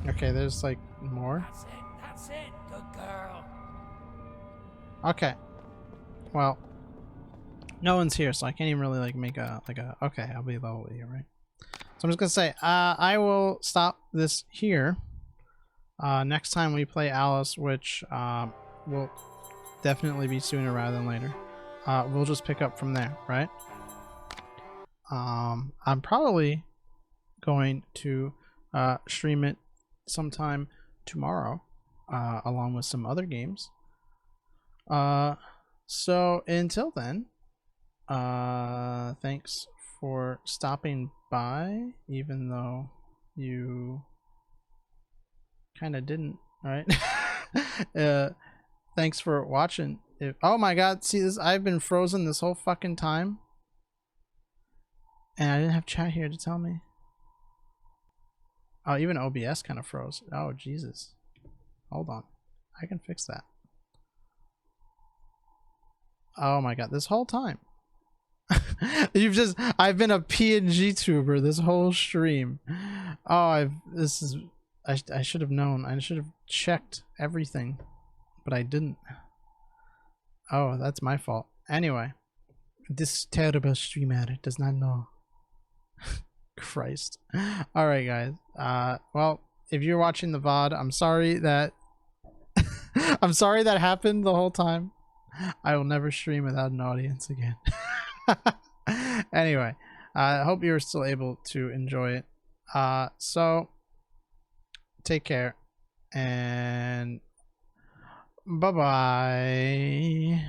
Okay, there's like more. That's it, good girl. Okay. Well, no one's here, so I can't even really like make a okay, I'll be level with you, right? So I'm just gonna say, I will stop this here. Next time we play Alice, which will definitely be sooner rather than later, we'll just pick up from there, right? I'm probably going to stream it sometime tomorrow, along with some other games. So until then, thanks for stopping by, even though you kind of didn't, right? Thanks for watching. Oh my god, see this, I've been frozen this whole fucking time, and I didn't have chat here to tell me. Oh, even OBS kind of froze. Oh Jesus, hold on, I can fix that. Oh my god, this whole time I've been a PNG tuber this whole stream. Oh, I should have known. I should have checked everything, but I didn't. Oh, that's my fault. Anyway, this terrible streamer does not know. Christ. All right, guys. Well, if you're watching the VOD, I'm sorry that I'm sorry that happened the whole time. I will never stream without an audience again. Anyway, I hope you're still able to enjoy it. So take care and bye-bye.